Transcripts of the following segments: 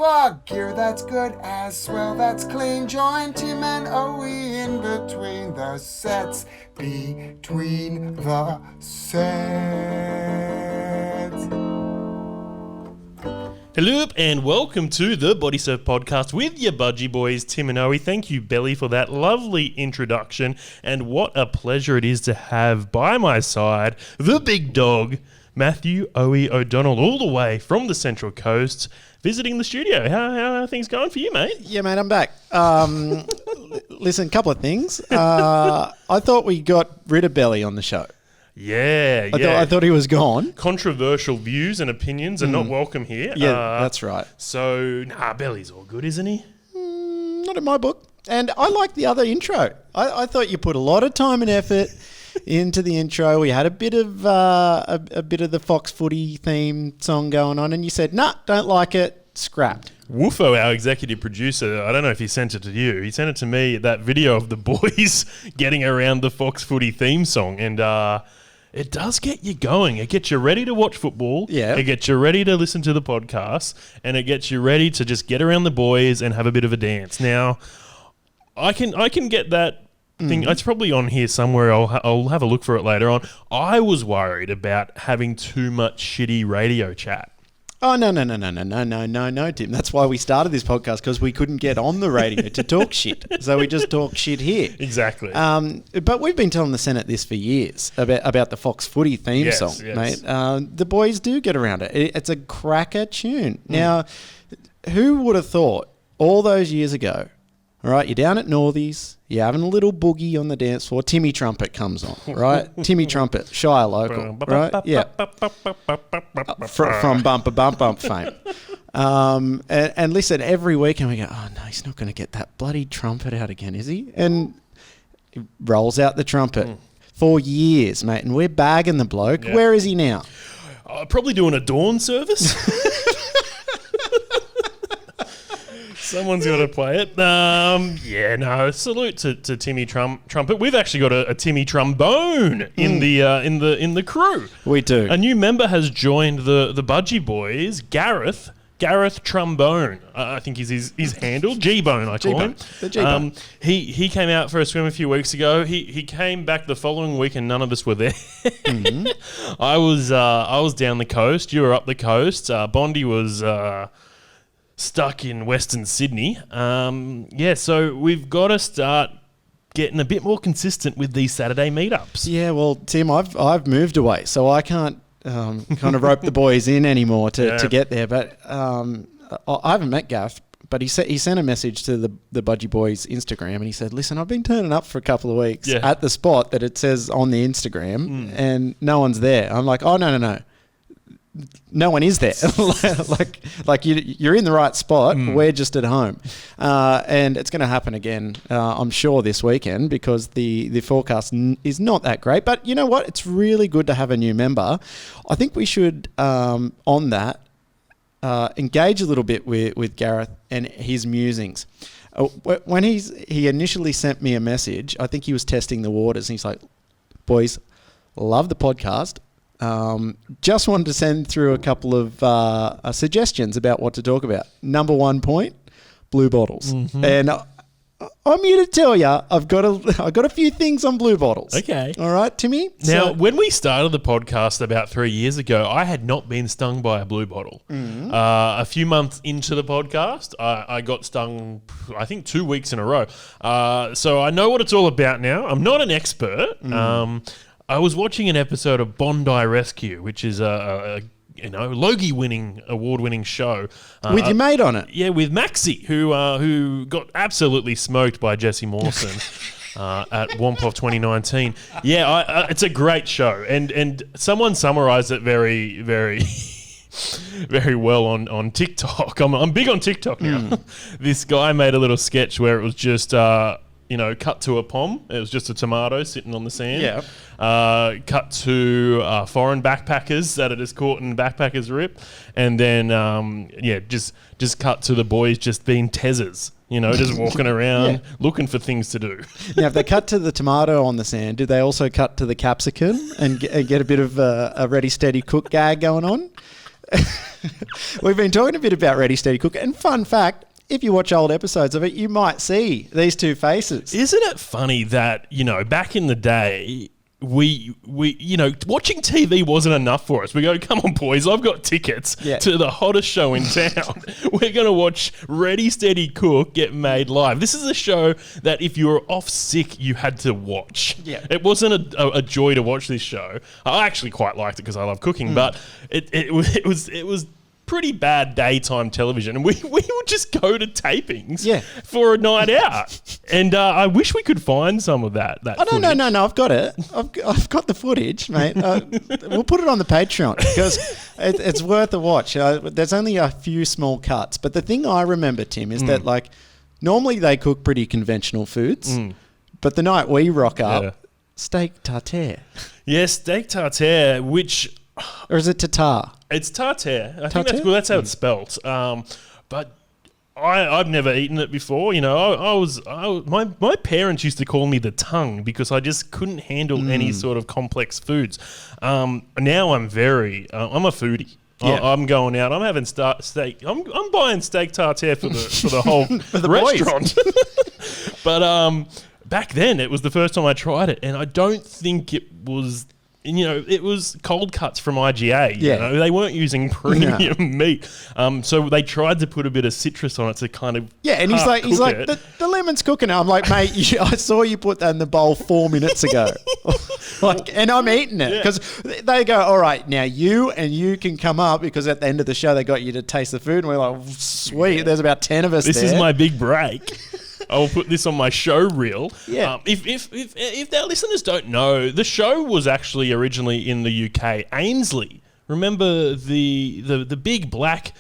for gear that's good as swell, that's clean. Join Tim and Owey in between the sets. Between the sets. Hello and welcome to the Bodysurf podcast with your budgie boys, Tim and Owey. Thank you, Belly, for that lovely introduction. And what a pleasure it is to have by my side the big dog, Matthew Owey O'Donnell, all the way from the Central Coast, visiting the studio. How are things going for you, mate? Yeah, mate, I'm back. Listen, a couple of things. I thought we got rid of Belly on the show. I thought he was gone. Controversial views and opinions are not welcome here. Yeah, that's right. So, Belly's all good, isn't he? Not in my book. And I like the other intro. I thought you put a lot of time and effort into the intro. We had a bit of the Fox Footy theme song going on, and you said, "Nah, don't like it. Scrapped." Woofo, our executive producer, I don't know if he sent it to you. He sent it to me, that video of the boys getting around the Fox Footy theme song, and it does get you going. It gets you ready to watch football. Yeah. It gets you ready to listen to the podcast, and it gets you ready to just get around the boys and have a bit of a dance. Now, I can get that thing. It's probably on here somewhere. I'll have a look for it later on. I was worried about having too much shitty radio chat. Oh, no, Tim. That's why we started this podcast, because we couldn't get on the radio to talk shit. So we just talk shit here. Exactly. But we've been telling the Senate this for years about the Fox Footy theme song, mate. The boys do get around it. It's a cracker tune. Now, who would have thought all those years ago, all right, you're down at Northies, you're having a little boogie on the dance floor, Timmy Trumpet comes on, right? Timmy Trumpet, Shire local, right? Yeah. From Bumper Bump Bump fame. And listen, every weekend we go, oh no, he's not going to get that bloody trumpet out again, is he? And he rolls out the trumpet for years, mate, and we're bagging the bloke. Yeah. Where is he now? Probably doing a dawn service. Someone's got to play it. Salute to Timmy Trumpet. We've actually got a Timmy Trombone in the crew. We do. A new member has joined the Budgie Boys, Gareth Trombone. I think is his handle. G-Bone, I call him. The G-Bone. He came out for a swim a few weeks ago. He came back the following week and none of us were there. I was down the coast. You were up the coast. Bondi was stuck in Western Sydney. So we've got to start getting a bit more consistent with these Saturday meetups. Yeah, well, Tim, I've moved away, so I can't kind of rope the boys in anymore to get there. But I haven't met Gaff, but he sent a message to the Budgie Boys Instagram, and he said, listen, I've been turning up for a couple of weeks at the spot that it says on the Instagram, and no one's there. I'm like, oh, no. No one is there. like you're in the right spot. We're just at home, and it's going to happen again. I'm sure this weekend, because the forecast is not that great. But you know what? It's really good to have a new member. I think we should on that engage a little bit with Gareth and his musings. When he initially sent me a message, I think he was testing the waters, and he's like, "Boys, love the podcast. Just wanted to send through a couple of suggestions about what to talk about. Number 1 point, blue bottles. And I'm here to tell you, I've got a few things on blue bottles. Okay. All right, Timmy? Now, when we started the podcast about 3 years ago, I had not been stung by a blue bottle. A few months into the podcast, I got stung, I think, 2 weeks in a row. So I know what it's all about now. I'm not an expert. I was watching an episode of Bondi Rescue, which is a Logie-winning, award-winning show. With your mate on it? Yeah, with Maxi, who got absolutely smoked by Jesse Mawson at Whomp of 2019. Yeah, it's a great show, and someone summarised it very, very, very well on TikTok. I'm big on TikTok now. This guy made a little sketch where it was just cut to a pom. It was just a tomato sitting on the sand. Yeah. Cut to foreign backpackers that are just caught in backpackers' rip. And then, just cut to the boys just being tezzers, just walking around looking for things to do. Now, if they cut to the tomato on the sand, do they also cut to the capsicum and get a bit of a ready, steady cook gag going on? We've been talking a bit about Ready, Steady, Cook. And fun fact, if you watch old episodes of it, you might see these two faces. Isn't it funny that, back in the day, we watching TV wasn't enough for us. We go, come on, boys, I've got tickets to the hottest show in town. We're going to watch Ready, Steady, Cook get made live. This is a show that if you were off sick, you had to watch. Yeah. It wasn't a joy to watch this show. I actually quite liked it because I love cooking, but it was pretty bad daytime television, and we would just go to tapings for a night out. And I wish we could find some of that. No, I've got it. I've got the footage, mate. We'll put it on the Patreon because it's worth a watch. There's only a few small cuts, but the thing I remember, Tim, is that normally they cook pretty conventional foods, but the night we rock up, steak tartare. Yes, steak tartare, which... Or is it tartare? It's tartare. I think that's how it's spelt. But I've never eaten it before. My parents used to call me the tongue because I just couldn't handle any sort of complex foods. Now I'm a foodie. Yeah. I'm going out. I'm having steak. I'm buying steak tartare for the whole for the restaurant. But back then it was the first time I tried it, and I don't think it was. It was cold cuts from IGA. They weren't using premium meat. So they tried to put a bit of citrus on it to kind of and he's like the lemon's cooking now. I'm like, mate, I saw you put that in the bowl 4 minutes ago. And I'm eating it because they go, all right, now you can come up because at the end of the show they got you to taste the food, and we're like, sweet, there's about 10 of us. This is my big break. I will put this on my show reel. Yeah. If our listeners don't know, the show was actually originally in the UK. Ainsley, remember the big black?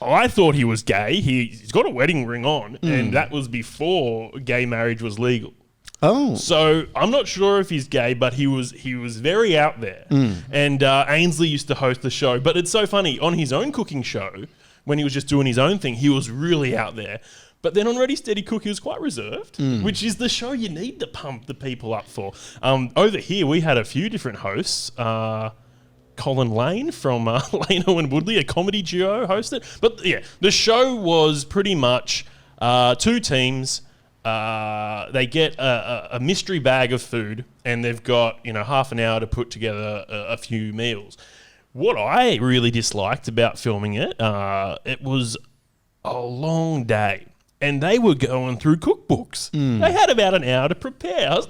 I thought he was gay. He's got a wedding ring on, and that was before gay marriage was legal. Oh, so I'm not sure if he's gay, but he was very out there. And Ainsley used to host the show. But it's so funny, on his own cooking show, when he was just doing his own thing, he was really out there. But then on Ready, Steady, Cook, he was quite reserved, which is the show you need to pump the people up for. Over here, we had a few different hosts. Colin Lane from Lano and Woodley, a comedy duo, hosted. But yeah, the show was pretty much two teams. They get a mystery bag of food, and they've got half an hour to put together a few meals. What I really disliked about filming it, it was a long day. And they were going through cookbooks. They had about an hour to prepare. I was,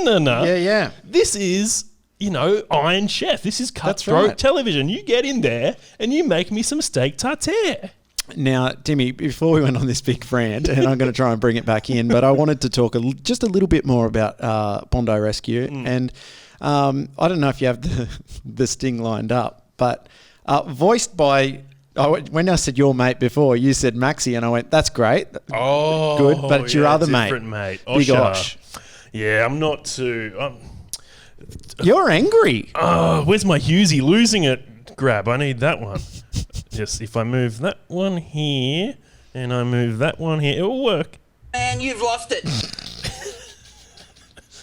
no. Yeah. This is, Iron Chef. This is cutthroat television. You get in there and you make me some steak tartare. Now, Timmy, before we went on this big rant, and I'm going to try and bring it back in, but I wanted to talk just a little bit more about Bondi Rescue. And I don't know if you have the sting lined up, but voiced by... when I said your mate before, you said Maxie, and I went, that's great. Oh, good, but it's your other different mate. Big Osh. Yeah, I'm not too... You're angry. Oh, where's my Hughesy losing it grab? I need that one. Just if I move that one here, and I move that one here, it will work. Man, you've lost it.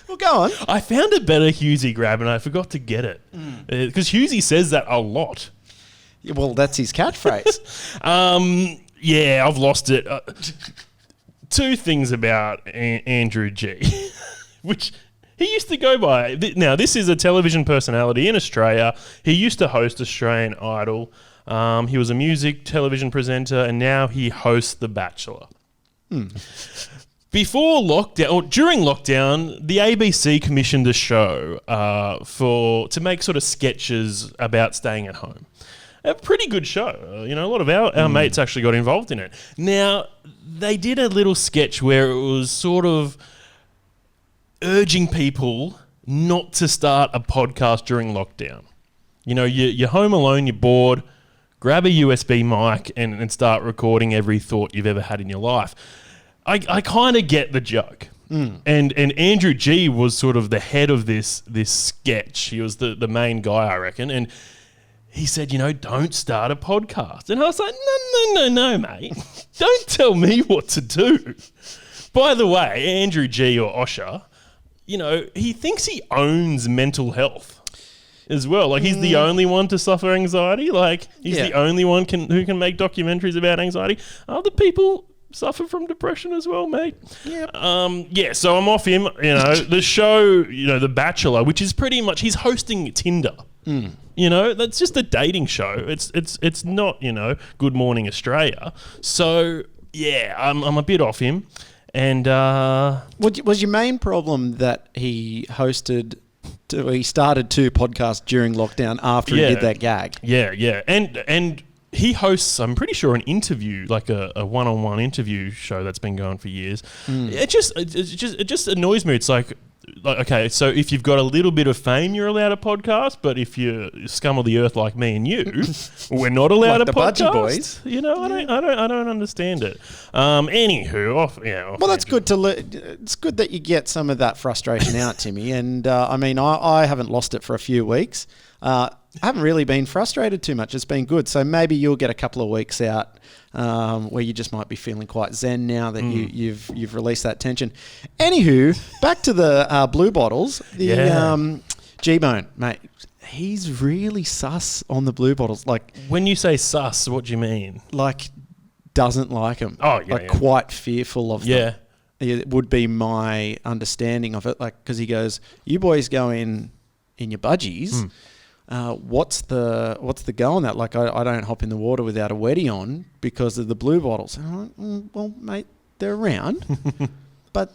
Well, go on. I found a better Hughesy grab, and I forgot to get it. Because Hughesy says that a lot. Well, that's his catchphrase. Yeah, I've lost it. Two things about Andrew G, which he used to go by. Now, this is a television personality in Australia. He used to host Australian Idol. He was a music television presenter, and now he hosts The Bachelor. Before lockdown, or during lockdown, the ABC commissioned a show to make sort of sketches about staying at home. A pretty good show. A lot of our mates actually got involved in it. Now, they did a little sketch where it was sort of urging people not to start a podcast during lockdown. You're home alone, you're bored, grab a USB mic and start recording every thought you've ever had in your life. I kind of get the joke. And Andrew G was sort of the head of this sketch. He was the main guy, I reckon. And he said, don't start a podcast. And I was like, no, mate. Don't tell me what to do. By the way, Andrew G or Osher, he thinks he owns mental health. as well. Like, he's the only one to suffer anxiety. Like, he's the only one who can make documentaries about anxiety. Other people suffer from depression as well, mate. Yeah. So I'm off him. You know, the show, The Bachelor, which is pretty much, he's hosting Tinder. That's just a dating show. It's not, Good Morning Australia. So yeah, I'm a bit off him. And was your main problem that he started 2 podcasts during lockdown after he did that gag? Yeah. And he hosts, I'm pretty sure, an interview, like a one-on-one interview show that's been going for years. It just annoys me. It's like, okay, so if you've got a little bit of fame, you're allowed a podcast, but if you're scum of the earth like me and you, we're not allowed like a the podcast. Budgie Boys. I don't understand it. Anywho, well, that's good it's good that you get some of that frustration out, Timmy. And I haven't lost it for a few weeks. I haven't really been frustrated too much. It's been good. So maybe you'll get a couple of weeks out where you just might be feeling quite zen now that you've released that tension. Anywho, back to the blue bottles. The G-Bone, mate, he's really sus on the blue bottles. Like, when you say sus, what do you mean? Like, doesn't like them. Oh, yeah. Quite fearful of them. It would be my understanding of it. Like, because he goes, you boys go in your budgies. What's the go on that? Like, I don't hop in the water without a wetty on because of the blue bottles. And I'm like, well, mate, they're around, but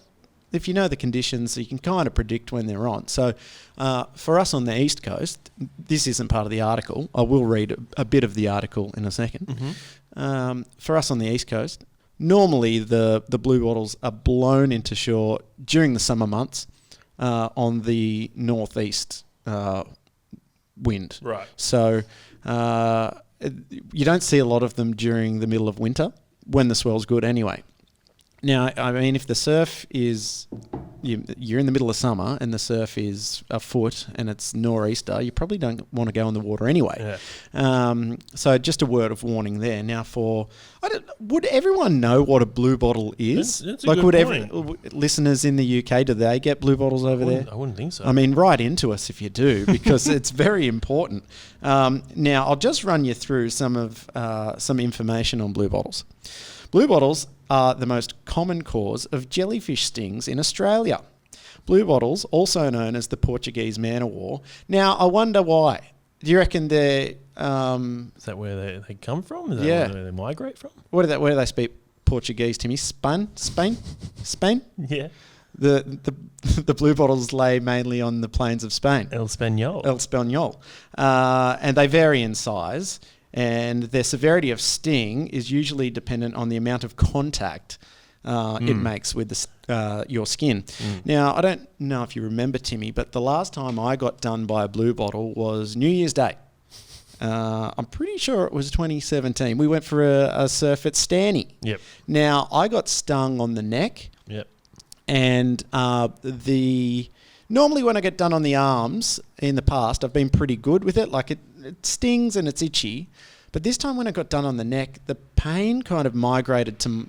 if you know the conditions, you can kind of predict when they're on. So for us on the East Coast, this isn't part of the article. I will read a bit of the article in a second. For us on the East Coast, normally the blue bottles are blown into shore during the summer months on the northeast wind. Right. So you don't see a lot of them during the middle of winter when the swell's good anyway. Now, I mean, if the surf is... You're in the middle of summer and the surf is a foot and it's nor'easter, you probably don't want to go in the water anyway. So just a word of warning there. Now, would everyone know what a blue bottle is? That's a good point. Listeners in the UK, do they get blue bottles over there? I wouldn't think so. I mean, write into us if you do, because it's very important. Now, I'll just run you through some information on blue bottles. Blue bottles are the most common cause of jellyfish stings in Australia. Blue bottles, also known as the Portuguese man o' war. Now, I wonder why. Do you reckon they're... Is that where they come from? Is that where they migrate from? Where do they speak Portuguese, Timmy? Spain? Yeah. The blue bottles lay mainly on the plains of Spain. El Español. And they vary in size. And their severity of sting is usually dependent on the amount of contact it makes with your skin. Now, I don't know if you remember, Timmy, but the last time I got done by a blue bottle was New Year's Day. I'm pretty sure it was 2017. We went for a surf at Stanny. Yep. Now, I got stung on the neck. Yep. And normally when I get done on the arms in the past, I've been pretty good with it. Like, it stings and it's itchy. But this time when I got done on the neck, the pain kind of migrated to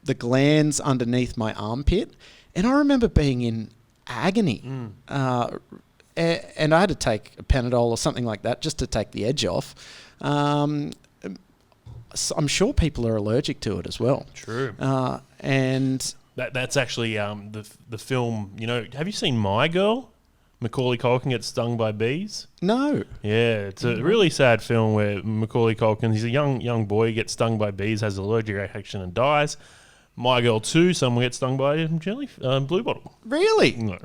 the glands underneath my armpit. And I remember being in agony. And I had to take a Panadol or something like that just to take the edge off. I'm sure people are allergic to it as well. True. And... That's actually the film, have you seen My Girl? Macaulay Culkin gets stung by bees. No. Yeah, it's a really sad film where Macaulay Culkin, he's a young boy, gets stung by bees, has an allergic reaction and dies. My Girl 2, someone gets stung by a blue bottle. Really? No.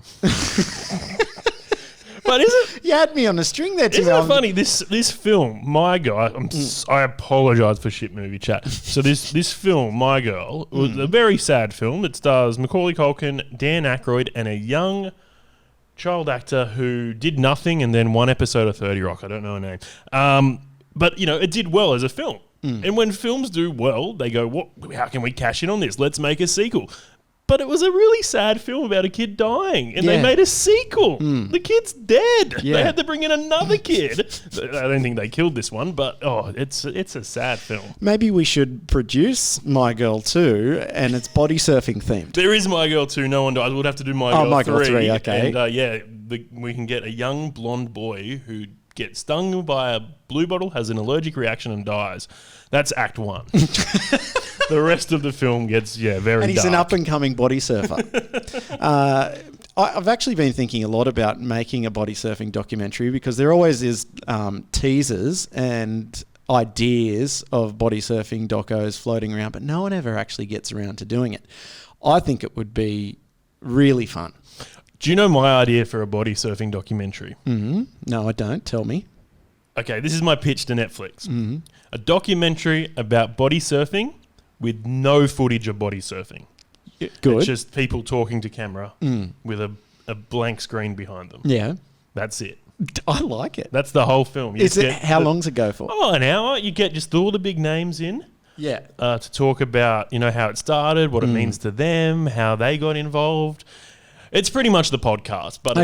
But is it? You had me on a string there, Tim. Isn't it funny? This film, My Girl, I apologise for shit movie chat. So this film, My Girl, was a very sad film. It stars Macaulay Culkin, Dan Aykroyd, and a young child actor who did nothing and then one episode of 30 Rock. I don't know her name. But, it did well as a film. And when films do well, they go, how can we cash in on this? Let's make a sequel. But it was a really sad film about a kid dying, and they made a sequel. The kid's dead. Yeah. They had to bring in another kid. I don't think they killed this one, but it's a sad film. Maybe we should produce My Girl 2, and it's body surfing themed. There is My Girl 2, no one dies. We'll have to do My Girl 3. My Girl 3, okay. And we can get a young blonde boy who gets stung by a blue bottle, has an allergic reaction, and dies. That's Act 1. The rest of the film gets, very And he's dark. an up-and-coming body surfer. I've actually been thinking a lot about making a body surfing documentary because there always is teasers and ideas of body surfing docos floating around, but no one ever actually gets around to doing it. I think it would be really fun. Do you know my idea for a body surfing documentary? Mm-hmm. No, I don't. Tell me. Okay, this is my pitch to Netflix. Mm-hmm. A documentary about body surfing with no footage of body surfing. Good. It's just people talking to camera with a blank screen behind them. Yeah. That's it. I like it. That's the whole film. How long's it go for? Oh, an hour. You get just all the big names in. Yeah. To talk about, how it started, what it means to them, how they got involved. It's pretty much the podcast, but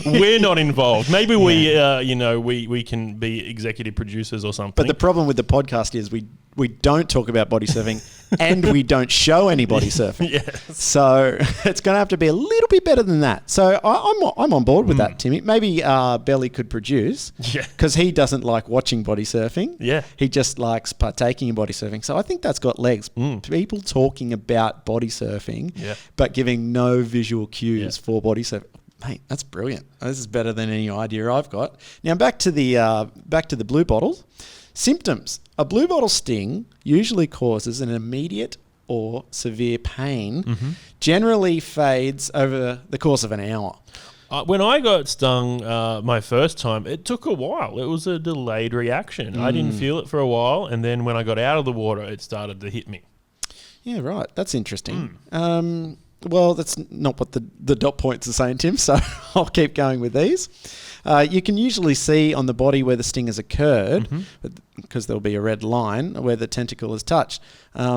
we're not involved. Maybe we can be executive producers or something. But the problem with the podcast is we don't talk about body surfing and we don't show any body surfing. Yes. So it's going to have to be a little bit better than that. So I'm on board with that, Timmy. Maybe Belly could produce because he doesn't like watching body surfing. Yeah. He just likes partaking in body surfing. So I think that's got legs. People talking about body surfing but giving no visual cues for body surfing. Mate, that's brilliant. This is better than any idea I've got. Now back to the blue bottles. Symptoms. A blue bottle sting usually causes an immediate or severe pain, generally fades over the course of an hour. When I got stung my first time, it took a while. It was a delayed reaction. I didn't feel it for a while, and then when I got out of the water, it started to hit me. Yeah, right. That's interesting. Well, that's not what the dot points are saying, Tim, so I'll keep going with these. You can usually see on the body where the sting has occurred, because there'll be a red line where the tentacle is touched.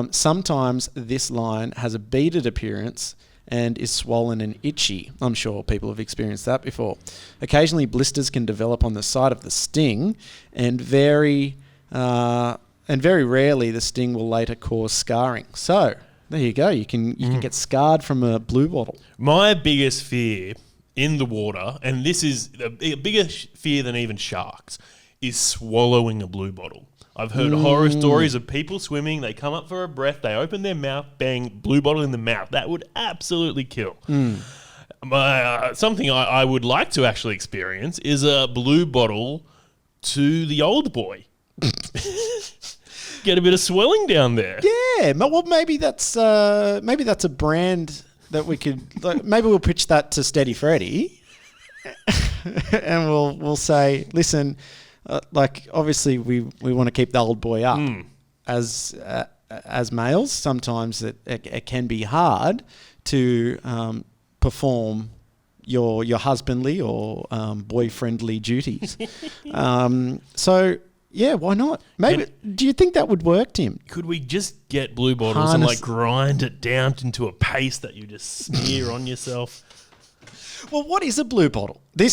Sometimes this line has a beaded appearance and is swollen and itchy. I'm sure people have experienced that before. Occasionally, blisters can develop on the side of the sting, and very rarely the sting will later cause scarring. So there you go. You can get scarred from a blue bottle. My biggest fear in the water, and this is a bigger fear than even sharks, is swallowing a blue bottle. I've heard horror stories of people swimming, they come up for a breath, they open their mouth, bang, blue bottle in the mouth. That would absolutely kill. Something I would like to actually experience is a blue bottle to the old boy. Get a bit of swelling down there. Yeah, well, maybe that's a brand that we could. Maybe we'll pitch that to Steady Freddy, and we'll say, listen, obviously we want to keep the old boy up. As males, sometimes it can be hard to perform your husbandly or boyfriendly duties. So. Yeah, why not? Maybe. Do you think that would work, Tim? Could we just get blue bottles and grind it down into a paste that you just smear on yourself? Well, what is a blue bottle? I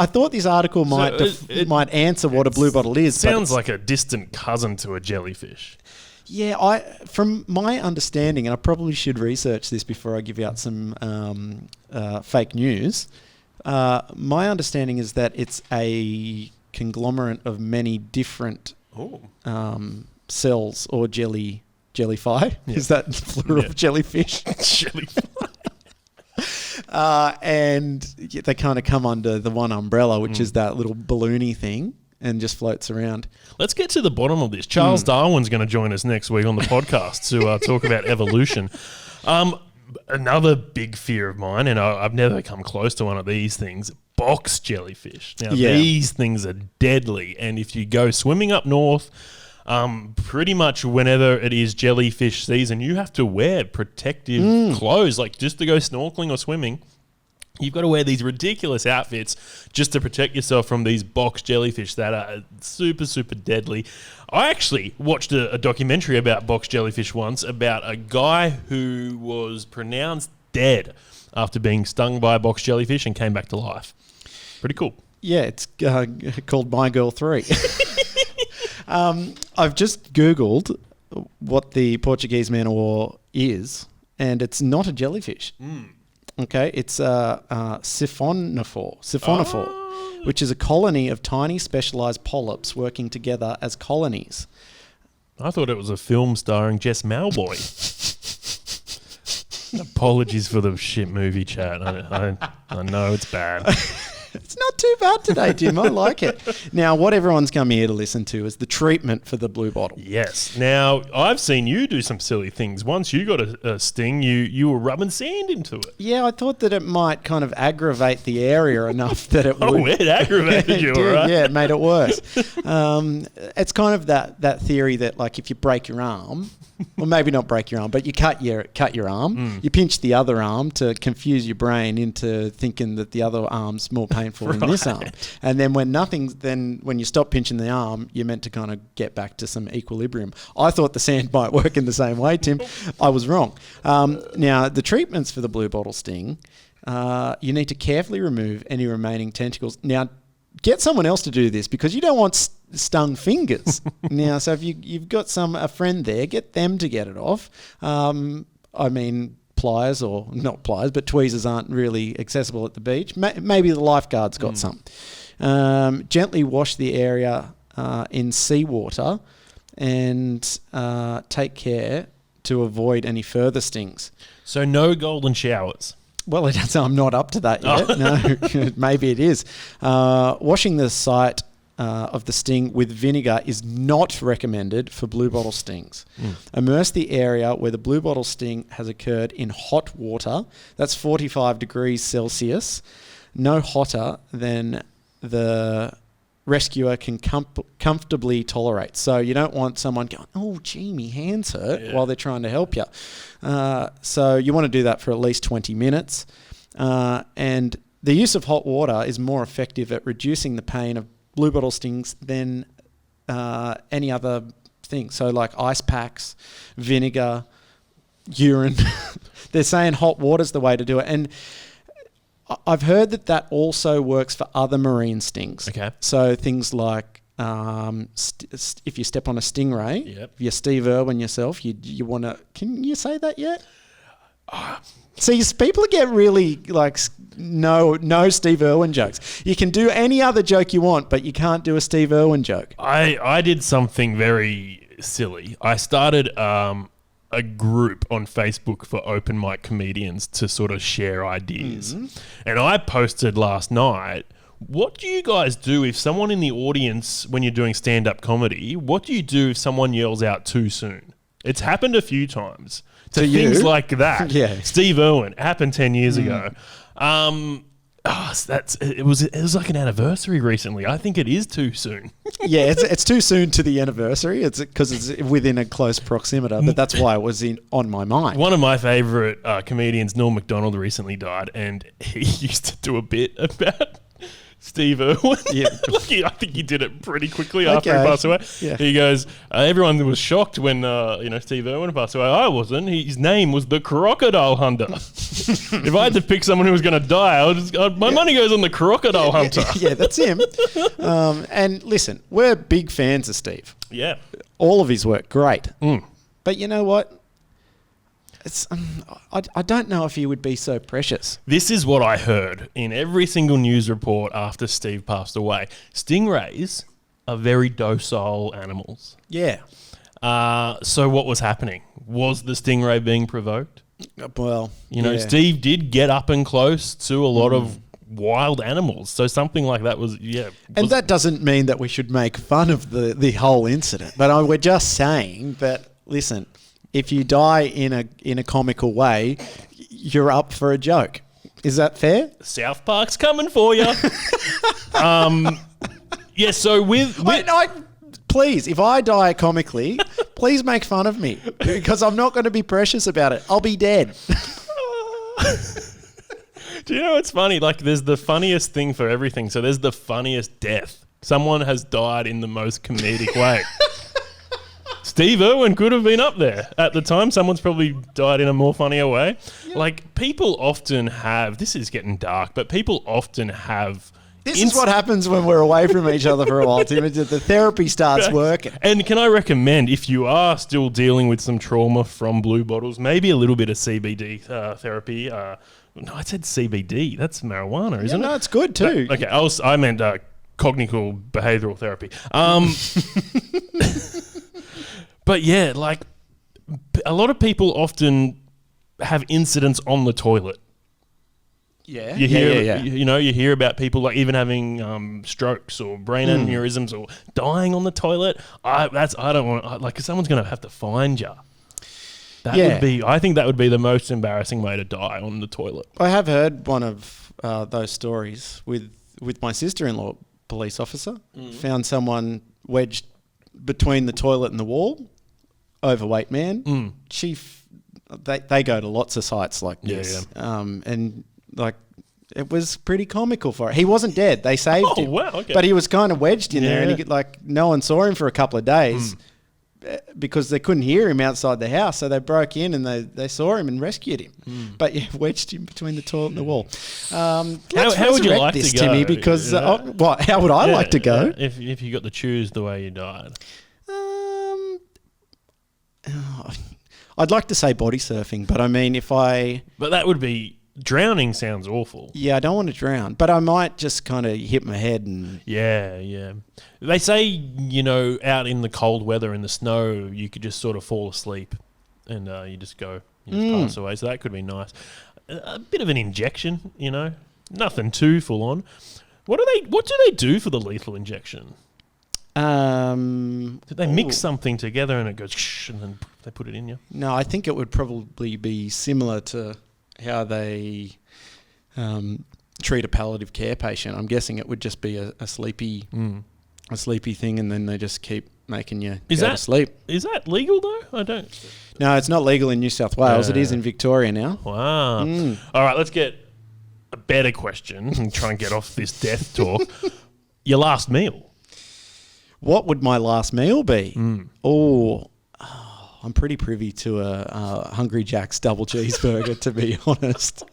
thought this article might answer what a blue bottle is. Sounds like a distant cousin to a jellyfish. Yeah, from my understanding, and I probably should research this before I give out some fake news. My understanding is that it's a conglomerate of many different cells or jellyfy. Yeah. Is that plural of jellyfish? Jellyfy. And they kind of come under the one umbrella, which is that little balloony thing, and just floats around. Let's get to the bottom of this. Charles Darwin's going to join us next week on the podcast to talk about evolution. Another big fear of mine, and I've never come close to one of these things, box jellyfish. Now, these things are deadly, and if you go swimming up north, pretty much whenever it is jellyfish season, you have to wear protective clothes, like just to go snorkeling or swimming. You've got to wear these ridiculous outfits just to protect yourself from these box jellyfish that are super, super deadly. I actually watched a documentary about box jellyfish once about a guy who was pronounced dead after being stung by a box jellyfish and came back to life. Pretty cool. Yeah, it's called My Girl 3. I've just Googled what the Portuguese man-o-war is, and it's not a jellyfish. Okay, it's siphonophore, which is a colony of tiny specialized polyps working together as colonies. I thought it was a film starring Jess Malboy. Apologies for the shit movie chat. I know it's bad. It's not too bad today, Tim. I like it. Now, what everyone's come here to listen to is the treatment for the blue bottle. Yes. Now, I've seen you do some silly things. Once you got a sting, you were rubbing sand into it. Yeah, I thought that it might kind of aggravate the area enough that it would. Oh, it aggravated you, did, right? Yeah, it made it worse. It's kind of that theory that, like, if you break your arm, or maybe not break your arm, but you cut your arm, you pinch the other arm to confuse your brain into thinking that the other arm's more painful than this arm. And then when you stop pinching the arm, you're meant to kind of get back to some equilibrium. I thought the sand might work in the same way, Tim. I was wrong. Now, the treatments for the blue bottle sting, you need to carefully remove any remaining tentacles. Now, get someone else to do this because you don't want stung fingers. Now, so if you've got a friend there, get them to get it off. I mean, pliers, or not pliers, but tweezers aren't really accessible at the beach. Maybe the lifeguard's got some. Gently wash the area in seawater and take care to avoid any further stings. So no golden showers. Well, I'm not up to that yet. No, maybe it is. Washing the site of the sting with vinegar is not recommended for blue bottle stings. Immerse the area where the blue bottle sting has occurred in hot water. That's 45 degrees Celsius. No hotter than the rescuer can comfortably tolerate. So you don't want someone going, oh, gee, my hands hurt, while they're trying to help you. So you want to do that for at least 20 minutes. And the use of hot water is more effective at reducing the pain of blue bottle stings than any other thing. So like ice packs, vinegar, urine. They're saying hot water's the way to do it. And I've heard that also works for other marine stings. Okay. So things like if you step on a stingray, if you're Steve Irwin yourself, you want to... Can you say that yet? See, people get really like no Steve Irwin jokes. You can do any other joke you want, but you can't do a Steve Irwin joke. I did something very silly. I started a group on Facebook for open mic comedians to sort of share ideas. And I posted last night, what do you guys do if someone in the audience, when you're doing stand-up comedy, what do you do if someone yells out too soon? It's happened a few times. To things like that. Yeah. Steve Irwin, happened 10 years ago. It was like an anniversary recently. I think it is too soon. Yeah, it's too soon to the anniversary. It's because it's within a close proximity, but that's why it was on my mind. One of my favourite comedians, Norm Macdonald, recently died, and he used to do a bit about Steve Irwin. Yeah. I think he did it pretty quickly after he passed away. Yeah. He goes, everyone was shocked when Steve Irwin passed away. I wasn't. His name was the Crocodile Hunter. If I had to pick someone who was going to die, my money goes on the Crocodile Hunter. Yeah, that's him. And listen, we're big fans of Steve. Yeah. All of his work, great. But you know what? It's I don't know if he would be so precious. This is what I heard in every single news report after Steve passed away. Stingrays are very docile animals. Yeah. So what was happening? Was the stingray being provoked? Well, Steve did get up and close to a lot of wild animals. So something like that was, And that doesn't mean that we should make fun of the whole incident. But we're just saying that, listen, if you die in a comical way, you're up for a joke. Is that fair? South Park's coming for you. So please, if I die comically, please make fun of me because I'm not going to be precious about it. I'll be dead. Do you know what's funny? Like, there's the funniest thing for everything. So there's the funniest death. Someone has died in the most comedic way. Steve Irwin could have been up there at the time. Someone's probably died in a more funnier way. Yep. Like, people often have, this is getting dark, but people often have This is what happens when we're away from each other for a while, Tim. The therapy starts working. And can I recommend, if you are still dealing with some trauma from blue bottles, maybe a little bit of CBD therapy. No, I said CBD. That's marijuana, isn't it? No, it's good too. Okay, I meant cognitive behavioral therapy. But yeah, like a lot of people often have incidents on the toilet. Yeah, you hear, you hear about people like even having strokes or brain aneurysms or dying on the toilet. I don't want like, 'cause someone's going to have to find you. I think that would be the most embarrassing way to die, on the toilet. I have heard one of those stories with my sister-in-law, police officer, found someone wedged between the toilet and the wall, overweight man. They go to lots of sites like this, and like it was pretty comical for her. He wasn't dead; they saved him. Wow, okay. But he was kind of wedged in there, and he no one saw him for a couple of days. Because they couldn't hear him outside the house, so they broke in and they saw him and rescued him. But wedged him between the toilet and the wall. How would you like this, to go, Timmy? Because how would I like to go? If you got to choose the way you died, I'd like to say body surfing, but I mean, but that would be drowning. Sounds awful. Yeah, I don't want to drown, but I might just kind of hit my head and yeah. They say, out in the cold weather in the snow, you could just sort of fall asleep, and you just pass away. So that could be nice. A bit of an injection, nothing too full on. What do they do for the lethal injection? Did they mix something together and it goes shh, and then they put it in you? No, I think it would probably be similar to how they treat a palliative care patient. I'm guessing it would just be a sleepy thing, and then they just keep making you go to sleep. Is that legal though? I don't. No, it's not legal in New South Wales. It is in Victoria now. Wow. All right, let's get a better question and try and get off this death talk. Your last meal. What would my last meal be? I'm pretty privy to a Hungry Jack's double cheeseburger, to be honest.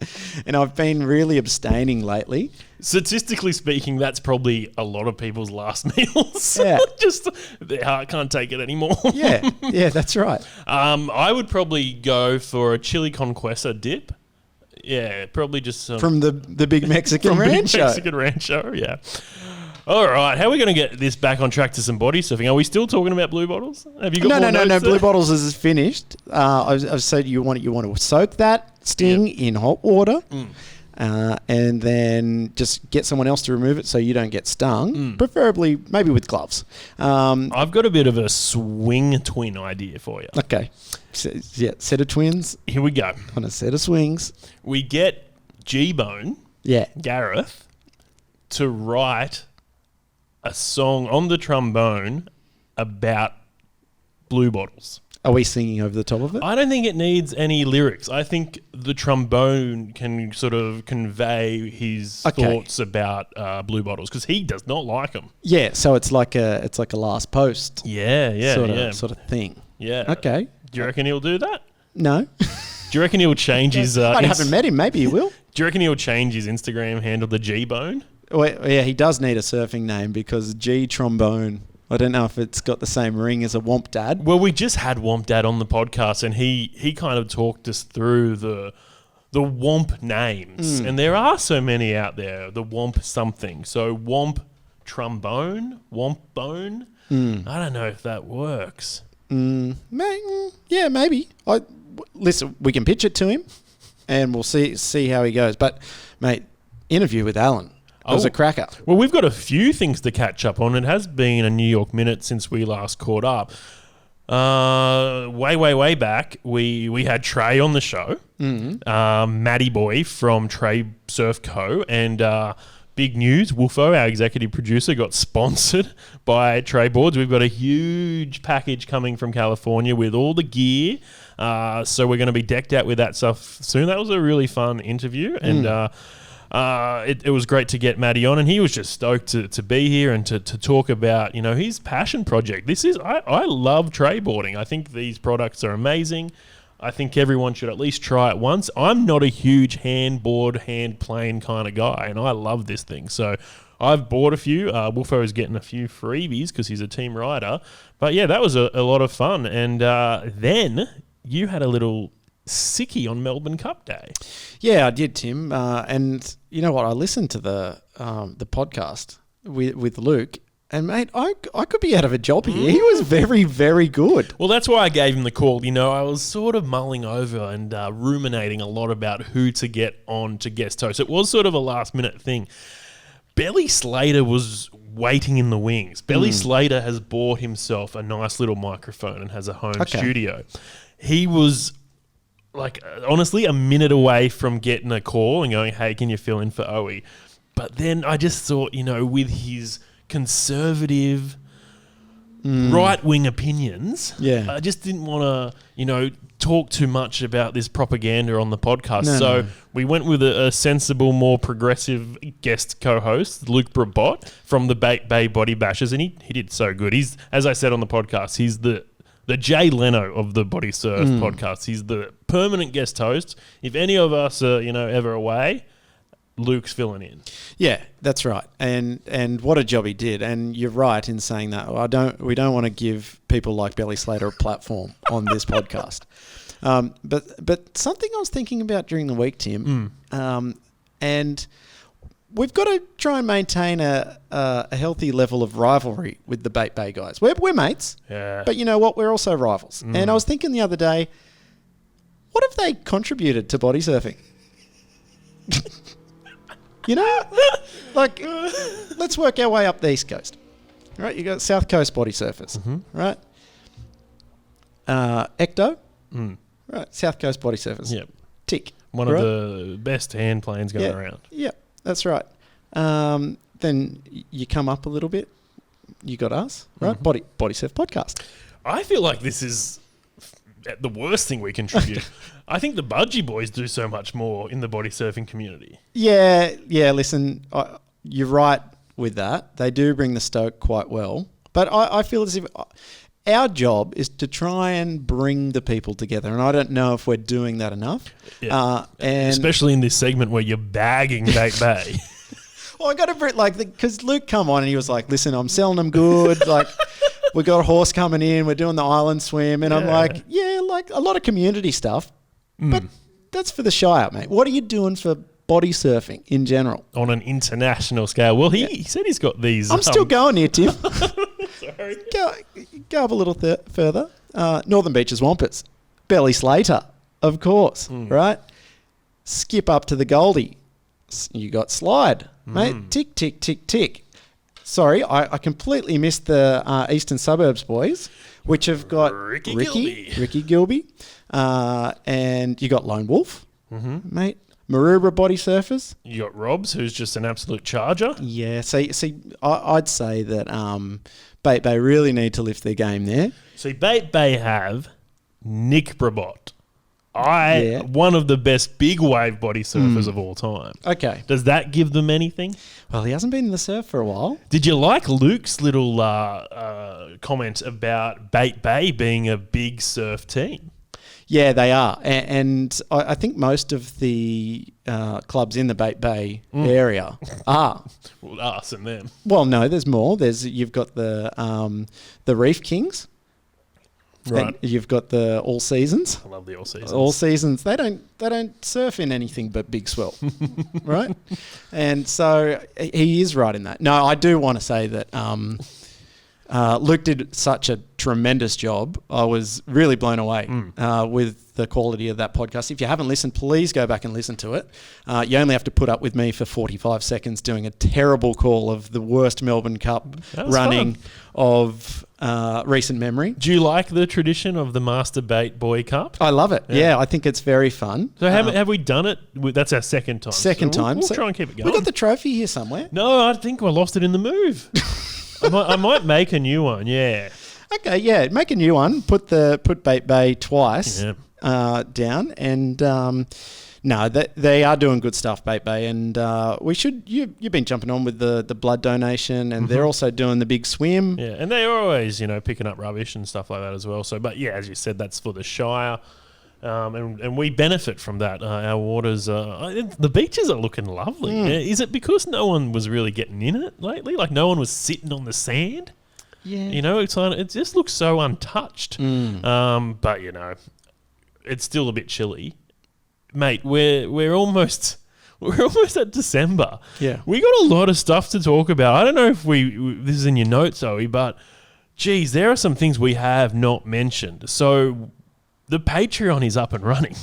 And I've been really abstaining lately. Statistically speaking, that's probably a lot of people's last meals. Yeah. Just their heart can't take it anymore. Yeah, that's right. I would probably go for a chili conquesa dip. Yeah, probably just some... From the Big Mexican Rancho. Big Mexican Rancho, yeah. All right, how are we going to get this back on track to some body surfing? Are we still talking about blue bottles? Have you got more notes No. there? Blue bottles is finished. I've said you want to soak that sting in hot water, and then just get someone else to remove it so you don't get stung. Preferably, maybe with gloves. I've got a bit of a swing twin idea for you. Okay, set of twins. Here we go. On a set of swings. We get G-Bone, Gareth, to write a song on the trombone about blue bottles. Are we singing over the top of it? I don't think it needs any lyrics. I think the trombone can sort of convey his thoughts about blue bottles, because he does not like them. Yeah, so it's like a last post. Sort of thing. Yeah. Okay. Do you reckon he'll do that? No. Do you reckon he'll change his... I haven't met him. Maybe he will. Do you reckon he'll change his Instagram handle to G-Bone? Well, yeah, he does need a surfing name, because G Trombone, I don't know if it's got the same ring as a Whomp Dad. Well, we just had Whomp Dad on the podcast, and he kind of talked us through the Whomp names. And there are so many out there, the Whomp something. So Whomp Trombone, Whomp Bone. I don't know if that works. Yeah, maybe. Listen, we can pitch it to him, and we'll see how he goes. But, mate, interview with Alan. It was a cracker. Well, we've got a few things to catch up on. It has been a New York minute since we last caught up. Way back, we had Trey on the show, Matty Boy from Trey Surf Co. And big news, Woofo, our executive producer, got sponsored by Trey Boards. We've got a huge package coming from California with all the gear. So we're going to be decked out with that stuff soon. That was a really fun interview. And it was great to get Matty on, and he was just stoked to be here and to talk about, his passion project. I love trayboarding. I think these products are amazing. I think everyone should at least try it once. I'm not a huge hand-board, hand-plane kind of guy, and I love this thing. So I've bought a few. Wolfo is getting a few freebies because he's a team rider. But yeah, that was a lot of fun. And then you had a little sickie on Melbourne Cup Day. Yeah, I did, Tim. And you know what? I listened to the podcast with Luke. And, mate, I could be out of a job here. He was very, very good. Well, that's why I gave him the call. You know, I was sort of mulling over and ruminating a lot about who to get on to guest host. It was sort of a last-minute thing. Belly Slater was waiting in the wings. Belly Slater has bought himself a nice little microphone and has a home studio. He was, like, honestly, a minute away from getting a call and going, hey, can you fill in for Owey? But then I just thought, you know, with his conservative right-wing opinions. Yeah. I just didn't want to, you know, talk too much about this propaganda on the podcast. We went with a sensible, more progressive guest co-host, Luke Brabot from the Bay Body Bashers, and he did so good. He's, as I said on the podcast, he's the Jay Leno of the Bodysurf podcast. He's the permanent guest host. If any of us are, you know, ever away, Luke's filling in. Yeah, that's right. And what a job he did. And you're right in saying that. We don't want to give people like Belly Slater a platform on this podcast. But something I was thinking about during the week, Tim, and we've got to try and maintain a healthy level of rivalry with the Bait Bay guys. We're mates, but you know what? We're also rivals. And I was thinking the other day, what have they contributed to body surfing? You know, like, let's work our way up the East Coast. Right, you got South Coast body surfers, right? Ecto, right? South Coast body surfers. Yep. Tick. One of the best hand planes going around. Yeah, that's right. Then you come up a little bit. You got us, right? Body Surf Podcast. I feel like this is the worst thing we contribute. I think the Budgie Boys do so much more in the body surfing community. Yeah. Listen, you're right with that. They do bring the stoke quite well. But I feel as if our job is to try and bring the people together. And I don't know if we're doing that enough. Yeah. And especially in this segment where you're bagging Bait Bay. Well, I got to bring, like, because Luke come on and he was like, listen, I'm selling them good. Like, we got a horse coming in. We're doing the island swim. And I'm like, yeah, like a lot of community stuff. But that's for the Shire, mate. What are you doing for body surfing in general? On an international scale. Well, he said he's got these. I'm still going here, Tim. Sorry. Go up a little further. Northern Beaches Wampus. Belly Slater, of course, right? Skip up to the Goldie. You got Slide, mate. Tick, tick, tick, tick. Sorry, I completely missed the Eastern Suburbs boys, which have got Ricky Gilby. And you got Lone Wolf, mate. Maroubra body surfers. You got Robs, who's just an absolute charger. Yeah, see, I'd say that Bait Bay really need to lift their game there. See, Bait Bay have Nick Brabot. One of the best big wave body surfers of all time. Okay. Does that give them anything? Well, he hasn't been in the surf for a while. Did you like Luke's little comment about Bait Bay being a big surf team? Yeah, they are. And I think most of the clubs in the Bait Bay area are. Well, us and them. Well, no, there's more. You've got the Reef Kings. Right. And you've got the All Seasons. I love the All Seasons. All Seasons. They don't surf in anything but big swell, right? And so he is right in that. No, I do want to say that Luke did such a tremendous job. I was really blown away with the quality of that podcast. If you haven't listened, please go back and listen to it. You only have to put up with me for 45 seconds doing a terrible call of the worst Melbourne Cup running of recent memory. Do you like the tradition of the Master Bait Boy Cup? I love it. Yeah, I think it's very fun. So have we done it? That's our second time. Second time. We'll try and keep it going. We got the trophy here somewhere. No, I think I lost it in the move. I might make a new one. Yeah. Okay. Yeah. Make a new one. Put Bait Bay twice down, and no, they are doing good stuff, Bait Bay, and we should. You've been jumping on with the blood donation, and they're also doing the big swim. Yeah, and they are always picking up rubbish and stuff like that as well. So, but yeah, as you said, that's for the Shire. And we benefit from that. Our waters, the beaches are looking lovely. Is it because no one was really getting in it lately? Like no one was sitting on the sand? Yeah. You know, it just looks so untouched. But, you know, it's still a bit chilly. Mate, we're almost at December. Yeah. We got a lot of stuff to talk about. I don't know if this is in your notes, Owey, but geez, there are some things we have not mentioned. So the Patreon is up and running.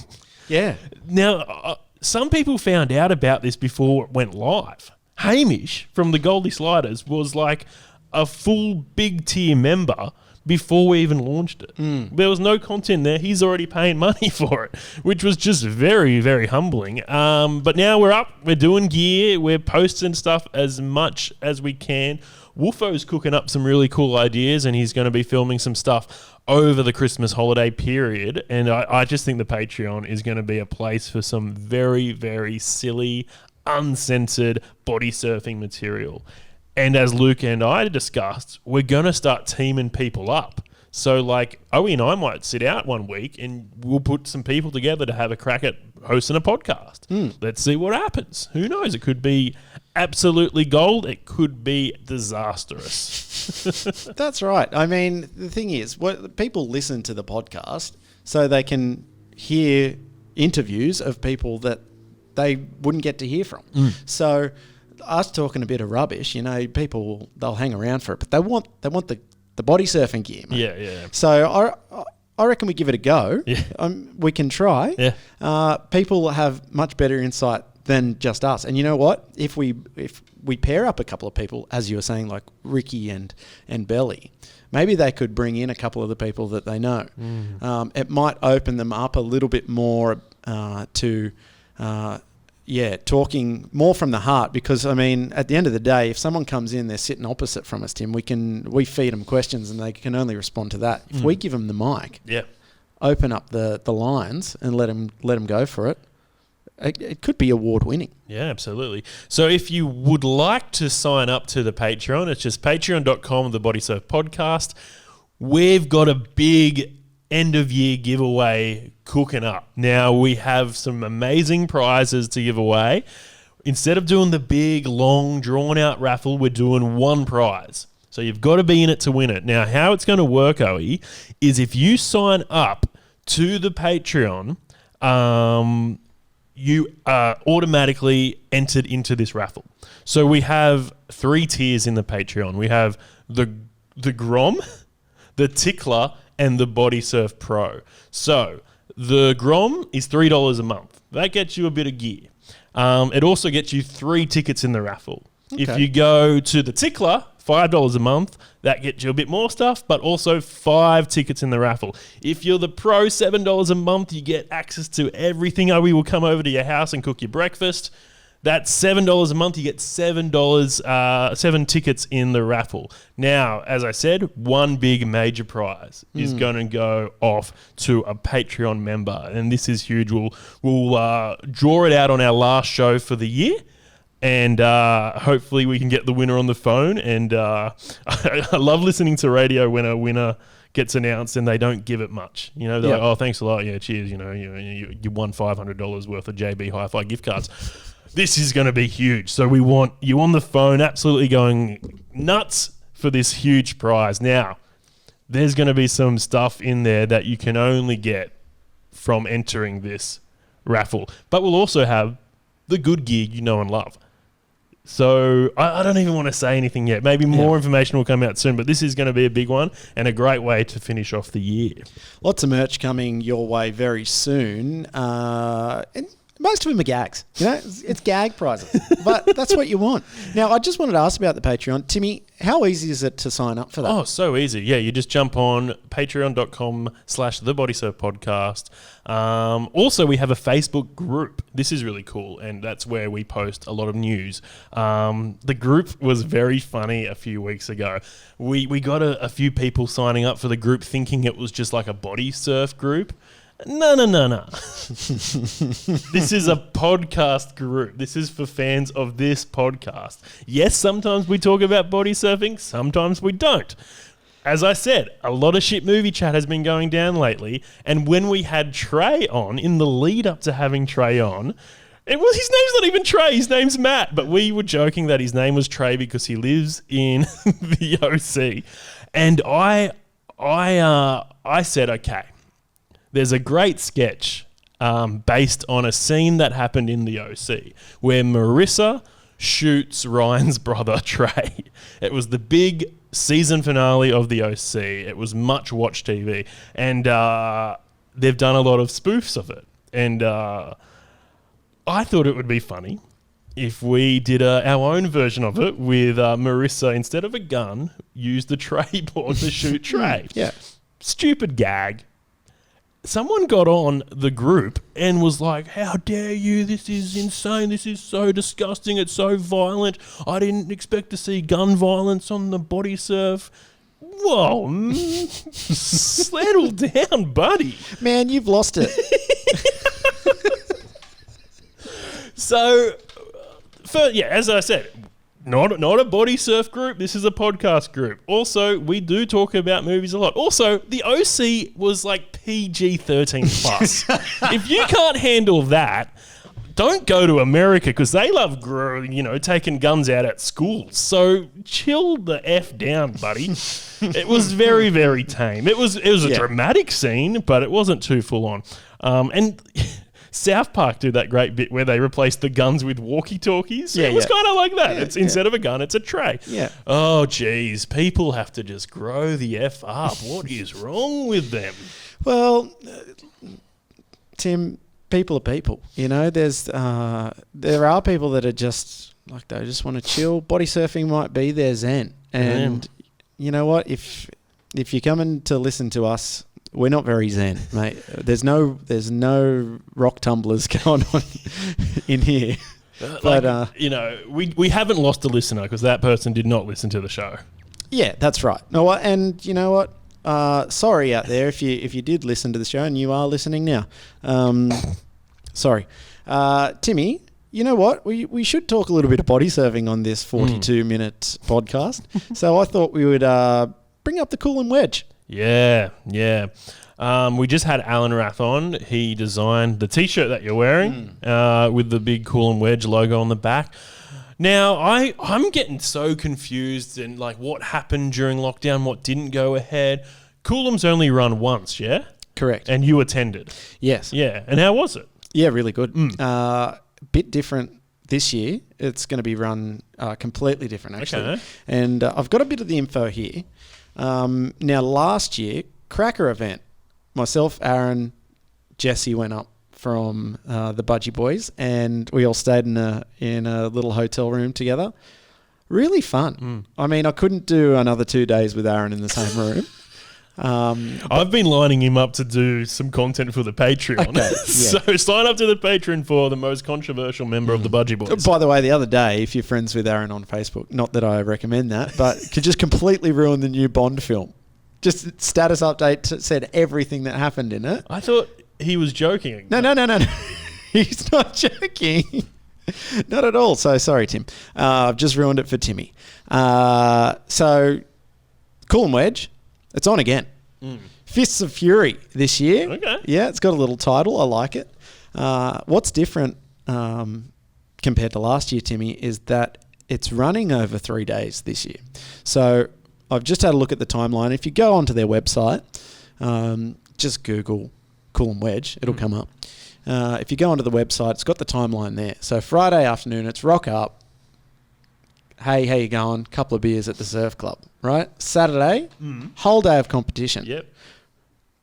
Yeah. Now, some people found out about this before it went live. Hamish from the Goldie Sliders was like a full big tier member before we even launched it. There was no content there. He's already paying money for it, which was just very, very humbling. But now we're up. We're doing gear. We're posting stuff as much as we can. Wolfo's cooking up some really cool ideas, and he's going to be filming some stuff over the Christmas holiday period. And I just think the Patreon is going to be a place for some very, very silly, uncensored body surfing material. And as Luke and I discussed, we're going to start teaming people up. So like Owey and I might sit out one week and we'll put some people together to have a crack at hosting a podcast. Let's see what happens. Who knows? It could be absolutely gold. It could be disastrous. That's right. I mean, the thing is, people listen to the podcast so they can hear interviews of people that they wouldn't get to hear from. So us talking a bit of rubbish, you know, people, they'll hang around for it, but they want the body surfing gear, mate. Yeah. So I reckon we give it a go. Yeah. We can try. Yeah. People have much better insight than just us. And you know what? If we pair up a couple of people, as you were saying, like Ricky and Belly, maybe they could bring in a couple of the people that they know. It might open them up a little bit more to talking more from the heart, because I mean, at the end of the day, if someone comes in, they're sitting opposite from us, Tim, we feed them questions and they can only respond to that. If we give them the mic, open up the lines and let them go for it, it could be award winning. Yeah, absolutely. So if you would like to sign up to the Patreon, it's just patreon.com, the Bodysurf podcast. We've got a big end of year giveaway cooking up. Now we have some amazing prizes to give away. Instead of doing the big, long, drawn out raffle, we're doing one prize. So you've got to be in it to win it. Now, how it's going to work, Owey, is if you sign up to the Patreon, you are automatically entered into this raffle. So we have 3 tiers in the Patreon. We have the Grom, the Tickler, and the Bodysurf Pro. So the Grom is $3 a month. That gets you a bit of gear. It also gets you 3 tickets in the raffle. Okay. If you go to the Tickler, $5 a month, that gets you a bit more stuff, but also 5 tickets in the raffle. If you're the Pro, $7 a month, you get access to everything. We will come over to your house and cook your breakfast. That's $7 a month. You get $7 tickets in the raffle. Now, as I said, one big major prize is going to go off to a Patreon member, and this is huge. We'll draw it out on our last show for the year, and hopefully we can get the winner on the phone. And I love listening to radio when a winner gets announced and they don't give it much. You know, they're like, "Oh, thanks a lot. Yeah, cheers. You know, you won $500 worth of JB Hi-Fi gift cards." This is going to be huge. So we want you on the phone, absolutely going nuts for this huge prize. Now, there's going to be some stuff in there that you can only get from entering this raffle. But we'll also have the good gear you know and love. So I don't even want to say anything yet. Maybe more information will come out soon, but this is going to be a big one and a great way to finish off the year. Lots of merch coming your way very soon. And most of them are gags. You know, it's gag prizes, but that's what you want. Now, I just wanted to ask about the Patreon. Timmy, how easy is it to sign up for that? Oh, so easy. Yeah, you just jump on patreon.com/thebodysurfpodcast. Also, we have a Facebook group. This is really cool, and that's where we post a lot of news. The group was very funny a few weeks ago. We got a few people signing up for the group thinking it was just like a body surf group. No. This is a podcast group. This is for fans of this podcast. Yes, sometimes we talk about body surfing, sometimes we don't. as I said, a lot of shit movie chat has been going down lately. And when we had Trey on, in the lead up to having Trey on, his name's not even Trey, his name's Matt. But we were joking that his name was Trey because he lives in the OC. And I said, okay, there's a great sketch based on a scene that happened in the OC where Marissa shoots Ryan's brother Trey. It was the big season finale of the OC. It was much watched TV, and they've done a lot of spoofs of it. And I thought it would be funny if we did our own version of it with Marissa, instead of a gun, used the Trey board to shoot Trey. Yeah. Stupid gag. Someone got on the group and was like, how dare you? This is insane. This is so disgusting. It's so violent. I didn't expect to see gun violence on the Bodysurf. Whoa. Settle down, buddy. Man, you've lost it. So, as I said, not a Bodysurf group. This is a podcast group. Also, we do talk about movies a lot. Also, the OC was like PG-13 plus. If you can't handle that, don't go to America because they love, taking guns out at schools. So chill the F down, buddy. It was very, very tame. It was a dramatic scene, but it wasn't too full on. And South Park do that great bit where they replace the guns with walkie-talkies. It was kind of like that. Instead of a gun, it's a tray. Yeah. Oh, geez. People have to just grow the F up. What is wrong with them? Well, Tim, people are people. There are people that are just like, they just want to chill. Body surfing might be their zen. And you know what? If you're coming to listen to us, we're not very zen, mate. There's no rock tumblers going on in here. But we haven't lost a listener because that person did not listen to the show. Yeah, that's right. No, and you know what? Sorry out there if you did listen to the show and you are listening now. Sorry, Timmy. You know what? We should talk a little bit of body surfing on this 42-minute podcast. So I thought we would bring up the Cool and Wedge. Yeah. We just had Alan Rath on. He designed the T-shirt that you're wearing with the big Cool and Wedge logo on the back. Now, I'm getting so confused in like what happened during lockdown, what didn't go ahead. Coolum's only run once, yeah? Correct. And you attended. Yes. Yeah. And how was it? Yeah, really good. Bit different this year. It's going to be run completely different, actually. Okay. And I've got a bit of the info here. Now, last year, cracker event. Myself, Aaron, Jesse went up from the Budgie Boys, and we all stayed in a little hotel room together. Really fun. I mean, I couldn't do another 2 days with Aaron in the same room. I've been lining him up to do some content for the Patreon. Okay, yeah. So sign up to the Patreon for the most controversial member of the Budgie Boys. By the way, the other day, if you're friends with Aaron on Facebook, not that I recommend that, but could just completely ruin the new Bond film. Just status update said everything that happened in it. I thought he was joking. No. He's not joking. Not at all. So sorry, Tim. I've just ruined it for Timmy. So Cool and Wedge. It's on again. Fists of Fury this year. Okay. Yeah, it's got a little title. I like it. What's different compared to last year, Timmy, is that it's running over 3 days this year. So I've just had a look at the timeline. If you go onto their website, just Google Cool and Wedge. It'll come up. If you go onto the website, it's got the timeline there. So Friday afternoon, it's rock up. Hey, how you going? Couple of beers at the surf club, right? Saturday, whole day of competition. Yep.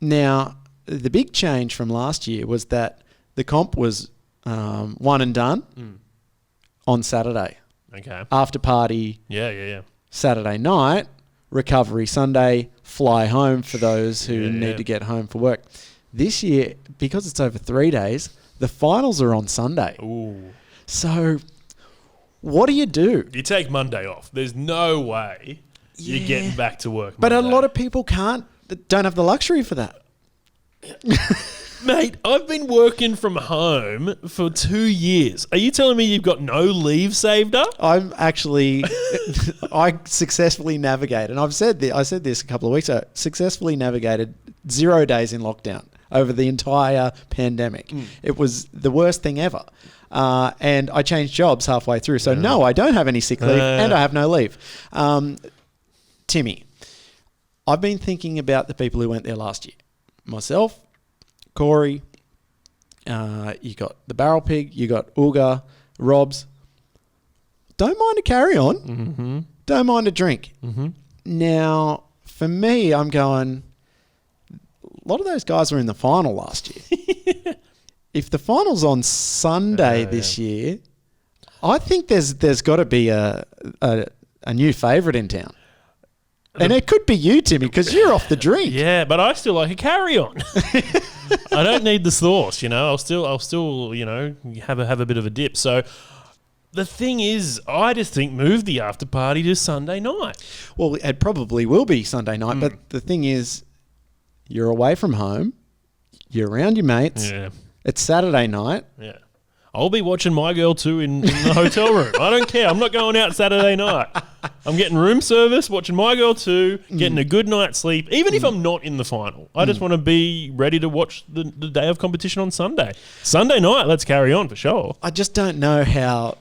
Now, the big change from last year was that the comp was one and done on Saturday. Okay. After party. Yeah. Saturday night, recovery Sunday, fly home for those who need to get home for work. This year, because it's over 3 days, the finals are on Sunday. Ooh. So what do? You take Monday off. There's no way you're getting back to work But Monday. A lot of people don't have the luxury for that. Mate, I've been working from home for 2 years. Are you telling me you've got no leave saved up? I'm actually, I successfully navigated, and I said this a couple of weeks ago, successfully navigated 0 days in lockdown over the entire pandemic. It was the worst thing ever. And I changed jobs halfway through. So no, I don't have any sick leave and I have no leave. Timmy, I've been thinking about the people who went there last year. Myself, Corey, you got the Barrel Pig, you got Uga, Robs. Don't mind a carry on. Mm-hmm. Don't mind a drink. Mm-hmm. Now, for me, I'm going, a lot of those guys were in the final last year. If the final's on Sunday this year, I think there's got to be a new favourite in town. And it could be you, Timmy, because you're off the drink. Yeah, but I still like a carry-on. I don't need the sauce, I'll still, have a bit of a dip. So the thing is, I just think move the after party to Sunday night. Well, it probably will be Sunday night, but the thing is, you're away from home, you're around your mates. Yeah. It's Saturday night. Yeah. I'll be watching My Girl 2 in the hotel room. I don't care. I'm not going out Saturday night. I'm getting room service, watching My Girl 2, getting a good night's sleep, even if I'm not in the final. I just want to be ready to watch the day of competition on Sunday. Sunday night, let's carry on for sure. I just don't know how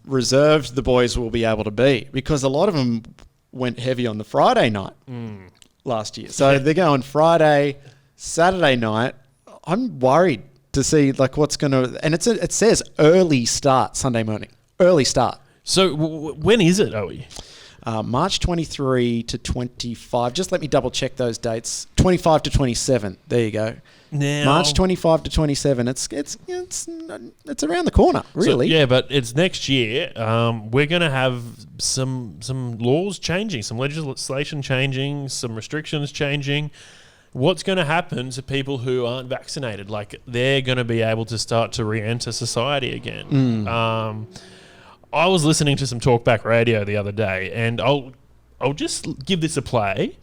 reserved the boys will be able to be, because a lot of them went heavy on the Friday night last year. So they're going Friday, Saturday night. I'm worried to see what's going to, and it says early start Sunday morning, early start. So when is it, Owey? March 23 to 25. Just let me double check those dates. 25 to 27. There you go. Now, March 25 to 27. It's around the corner, really. So, yeah, but it's next year. We're going to have some laws changing, some legislation changing, some restrictions changing. What's going to happen to people who aren't vaccinated? They're going to be able to start to re-enter society again. I was listening to some talkback radio the other day, and I'll just give this a play.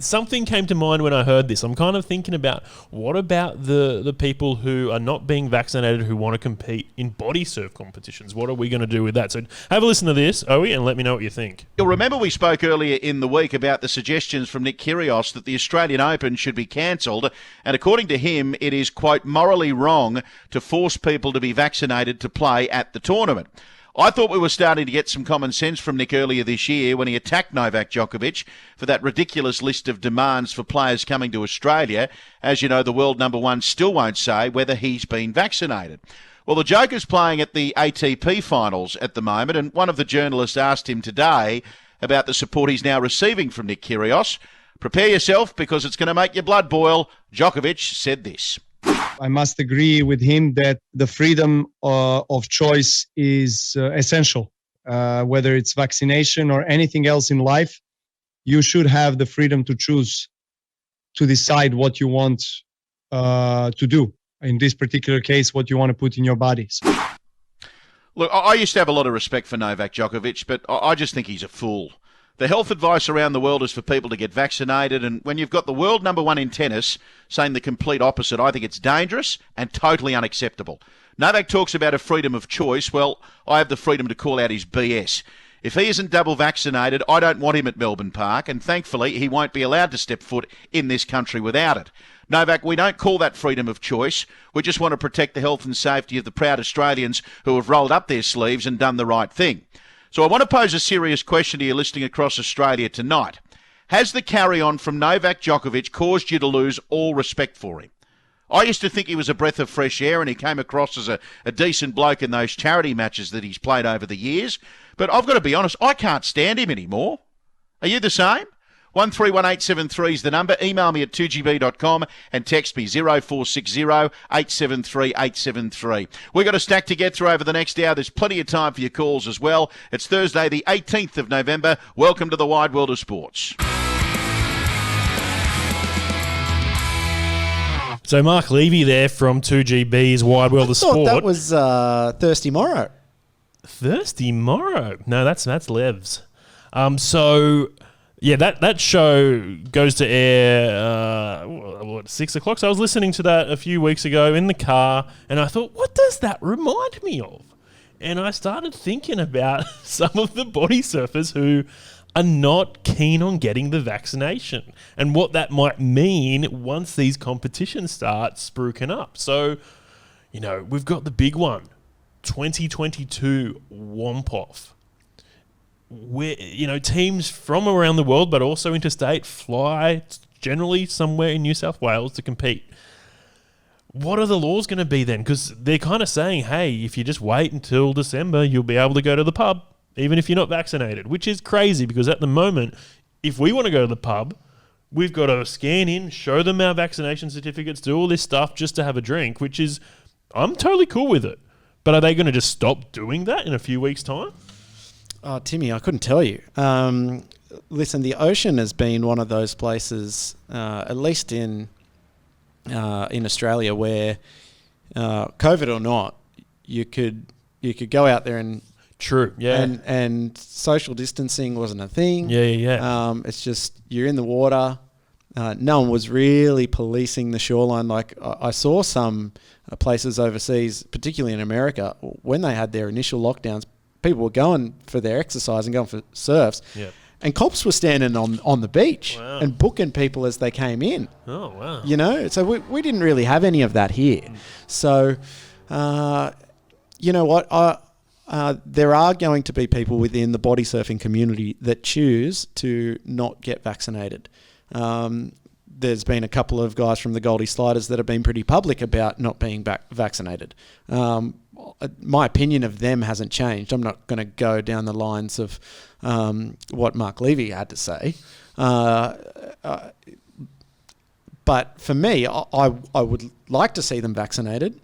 Something came to mind when I heard this. I'm kind of thinking about, what about the people who are not being vaccinated who want to compete in Bodysurf competitions? What are we going to do with that? So have a listen to this, Owey, and let me know what you think. You'll remember we spoke earlier in the week about the suggestions from Nick Kyrgios that the Australian Open should be cancelled. And according to him, it is, quote, morally wrong to force people to be vaccinated to play at the tournament. I thought we were starting to get some common sense from Nick earlier this year when he attacked Novak Djokovic for that ridiculous list of demands for players coming to Australia. As you know, the world number one still won't say whether he's been vaccinated. Well, the Joker's playing at the ATP finals at the moment, and one of the journalists asked him today about the support he's now receiving from Nick Kyrgios. Prepare yourself, because it's going to make your blood boil. Djokovic said this. I must agree with him that the freedom of choice is essential. Whether it's vaccination or anything else in life, you should have the freedom to choose, to decide what you want to do. In this particular case, what you want to put in your bodies. Look, I used to have a lot of respect for Novak Djokovic, but I just think he's a fool. The health advice around the world is for people to get vaccinated, and when you've got the world number one in tennis saying the complete opposite, I think it's dangerous and totally unacceptable. Novak talks about a freedom of choice. Well, I have the freedom to call out his BS. If he isn't double vaccinated, I don't want him at Melbourne Park, and thankfully he won't be allowed to step foot in this country without it. Novak, we don't call that freedom of choice. We just want to protect the health and safety of the proud Australians who have rolled up their sleeves and done the right thing. So I want to pose a serious question to you listening across Australia tonight. Has the carry-on from Novak Djokovic caused you to lose all respect for him? I used to think he was a breath of fresh air, and he came across as a decent bloke in those charity matches that he's played over the years. But I've got to be honest, I can't stand him anymore. Are you the same? 131873 is the number. Email me at 2gb.com and text me 0460 873 873. We've got a stack to get through over the next hour. There's plenty of time for your calls as well. It's Thursday, the 18th of November. Welcome to the wide world of sports. So Mark Levy there from 2GB's Wide World of Sport. That was Thirsty Morrow. Thirsty Morrow? No, that's Levs. So Yeah, that show goes to air, 6 o'clock? So I was listening to that a few weeks ago in the car, and I thought, what does that remind me of? And I started thinking about some of the body surfers who are not keen on getting the vaccination and what that might mean once these competitions start spruiking up. So, we've got the big one, 2022 Whomp. Where, teams from around the world, but also interstate, fly generally somewhere in New South Wales to compete. What are the laws going to be then? Because they're kind of saying, hey, if you just wait until December, you'll be able to go to the pub, even if you're not vaccinated, which is crazy because at the moment, if we want to go to the pub, we've got to scan in, show them our vaccination certificates, do all this stuff just to have a drink, which is, I'm totally cool with it. But are they going to just stop doing that in a few weeks' time? Oh, Timmy, I couldn't tell you. Listen, the ocean has been one of those places, at least in Australia, where COVID or not, you could go out there and true, yeah, and social distancing wasn't a thing. Yeah. It's just you're in the water. No one was really policing the shoreline. Like I saw some places overseas, particularly in America, when they had their initial lockdowns, people were going for their exercise and going for surfs. Yeah. And cops were standing on the beach Wow. and booking people as they came in. Oh, wow. So we didn't really have any of that here. So, you know what? There are going to be people within the body surfing community that choose to not get vaccinated. There's been a couple of guys from the Goldie Sliders that have been pretty public about not being vaccinated. My opinion of them hasn't changed. I'm not going to go down the lines of what Mark Levy had to say. But for me, I would like to see them vaccinated.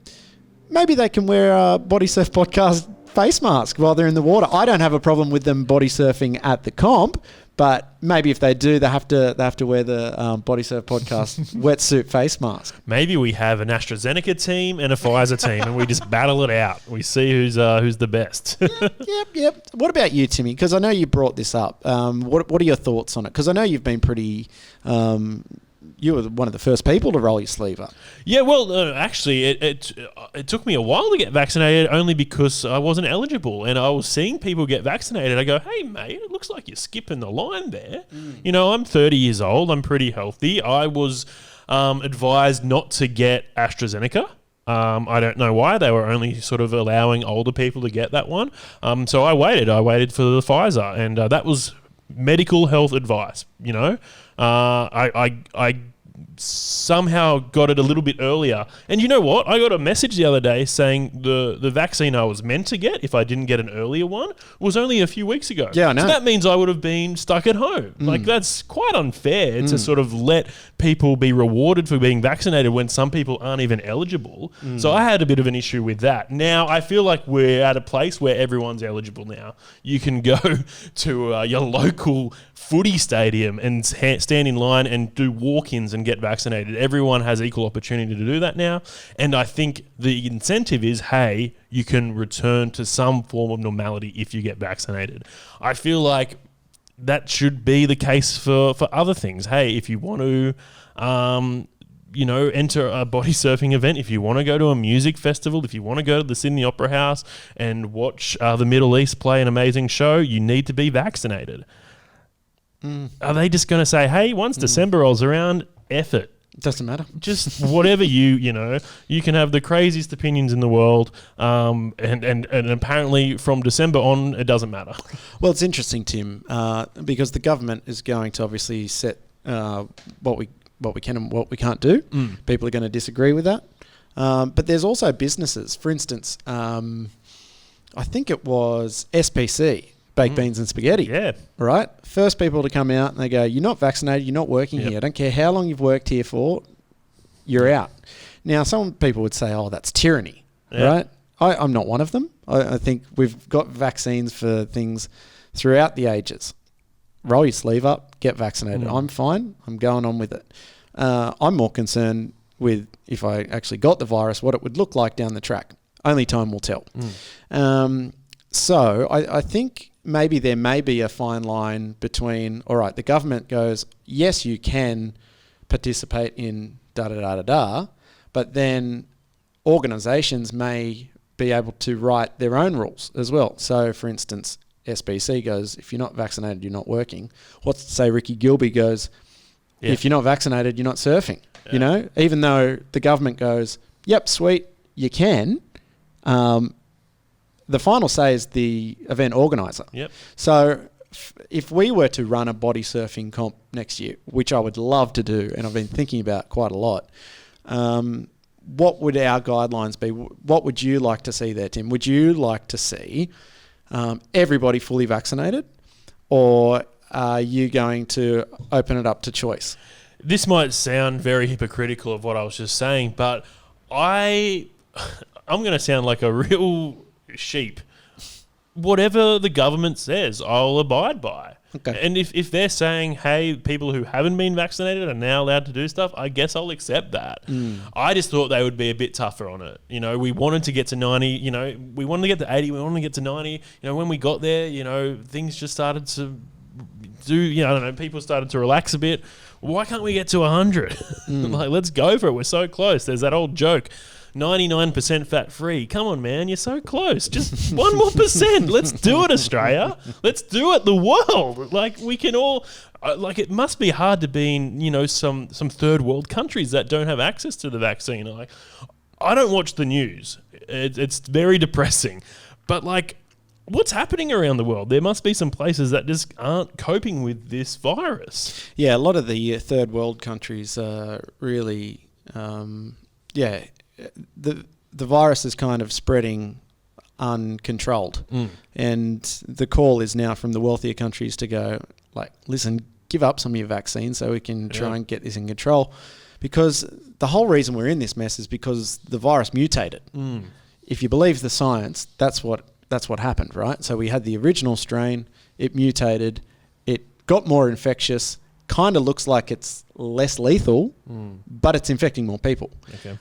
Maybe they can wear a Body Surf podcast face mask while they're in the water. I don't have a problem with them body surfing at the comp, but maybe if they do, they have to wear the Body Surf podcast wetsuit face mask. Maybe we have an AstraZeneca team and a Pfizer team, and we just battle it out. We see who's the best. Yep. What about you, Timmy? Because I know you brought this up. What are your thoughts on it? Because I know you've been pretty. You were one of the first people to roll your sleeve up. Yeah, well, actually, it took me a while to get vaccinated only because I wasn't eligible. And I was seeing people get vaccinated. I go, hey, mate, it looks like you're skipping the line there. I'm 30 years old. I'm pretty healthy. I was advised not to get AstraZeneca. I don't know why. They were only sort of allowing older people to get that one. So I waited. I waited for the Pfizer. And that was medical health advice, I somehow got it a little bit earlier. And you know what? I got a message the other day saying the vaccine I was meant to get, if I didn't get an earlier one, was only a few weeks ago. Yeah, I know. So that means I would have been stuck at home. Like, that's quite unfair to sort of let people be rewarded for being vaccinated when some people aren't even eligible. So I had a bit of an issue with that. Now, I feel like we're at a place where everyone's eligible now. You can go to your local footy stadium and stand in line and do walk-ins and get vaccinated. Everyone has equal opportunity to do that now. And I think the incentive is, hey, you can return to some form of normality if you get vaccinated. I feel like that should be the case for other things. Hey, if you want to, enter a body surfing event, if you want to go to a music festival, if you want to go to the Sydney Opera House and watch the Middle East play an amazing show, you need to be vaccinated. Are they just going to say, hey, once December rolls around, F it? Doesn't matter. Just whatever you can have the craziest opinions in the world, and apparently from December on, it doesn't matter. Well, it's interesting, Tim, because the government is going to obviously set what we can and what we can't do. People are going to disagree with that. But there's also businesses. For instance, I think it was SPC, Baked Beans and Spaghetti. Yeah. Right? First people to come out and they go, you're not vaccinated, you're not working here. I don't care how long you've worked here for, you're out. Now, some people would say, oh, that's tyranny, right? I'm not one of them. I think we've got vaccines for things throughout the ages. Roll your sleeve up, get vaccinated. I'm fine. I'm going on with it. I'm more concerned with if I actually got the virus, what it would look like down the track. Only time will tell. So I think maybe there may be a fine line between, all right, the government goes, yes, you can participate in da-da-da-da-da, but then organisations may be able to write their own rules as well. So, for instance, SBC goes, if you're not vaccinated, you're not working. What's to say Ricky Gilbey goes, if you're not vaccinated, you're not surfing? You know, even though the government goes, yep, sweet, you can. The final say is the event organiser. Yep. So if we were to run a body surfing comp next year, which I would love to do, and I've been thinking about quite a lot, what would our guidelines be? What would you like to see there, Tim? Would you like to see everybody fully vaccinated, or are you going to open it up to choice? This might sound very hypocritical of what I was just saying, but I'm going to sound like a real sheep. Whatever the government says, I'll abide by. Okay. And if they're saying, hey, people who haven't been vaccinated are now allowed to do stuff, I guess I'll accept that. I just thought they would be a bit tougher on it. You know, we wanted to get to 90, you know, we wanted to get to 80, we wanted to get to 90. You know, when we got there, you know, things just started to do, you know, I don't know, people started to relax a bit. Why can't we get to 100? Like, let's go for it. We're so close. There's that old joke. 99% fat free. Come on, man. You're so close. Just 1 more percent. Let's do it, Australia. Let's do it, the world. Like, we can all, like, it must be hard to be in, you know, some third world countries that don't have access to the vaccine. Like, I don't watch the news. It's very depressing. But, like, what's happening around the world? There must be some places that just aren't coping with this virus. Yeah, a lot of the third world countries are really, the virus is kind of spreading uncontrolled. And the call is now from the wealthier countries to go, like, listen, give up some of your vaccines so we can try and get this in control. Because the whole reason we're in this mess is because the virus mutated. If you believe the science, that's what happened, right? So we had the original strain, it mutated, it got more infectious, kind of looks like it's less lethal, but it's infecting more people. Okay.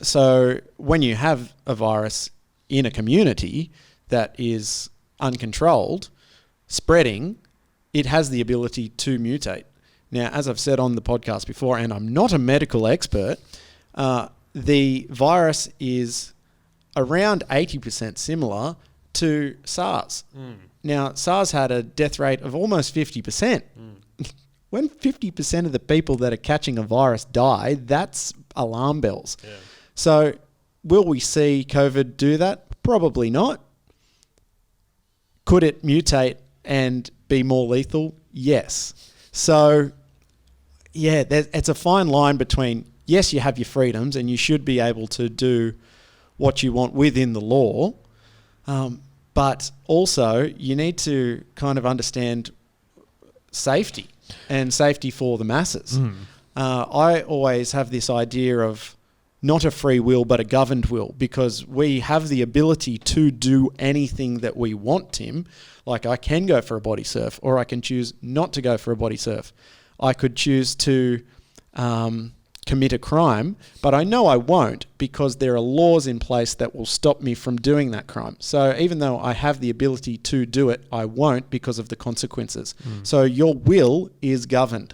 So when you have a virus in a community that is uncontrolled, spreading, it has the ability to mutate. Now, as I've said on the podcast before, and I'm not a medical expert, the virus is around 80% similar to SARS. Now, SARS had a death rate of almost 50%. When 50% of the people that are catching a virus die, that's alarm bells. Yeah. So will we see COVID do that? Probably not. Could it mutate and be more lethal? Yes. So, yeah, it's a fine line between, yes, you have your freedoms and you should be able to do what you want within the law, but also you need to kind of understand safety. And safety for the masses. I always have this idea of not a free will, but a governed will, because we have the ability to do anything that we want, Tim. Like, I can go for a body surf, or I can choose not to go for a body surf. I could choose to commit a crime, but I know I won't, because there are laws in place that will stop me from doing that crime. So even though I have the ability to do it, I won't because of the consequences. So your will is governed.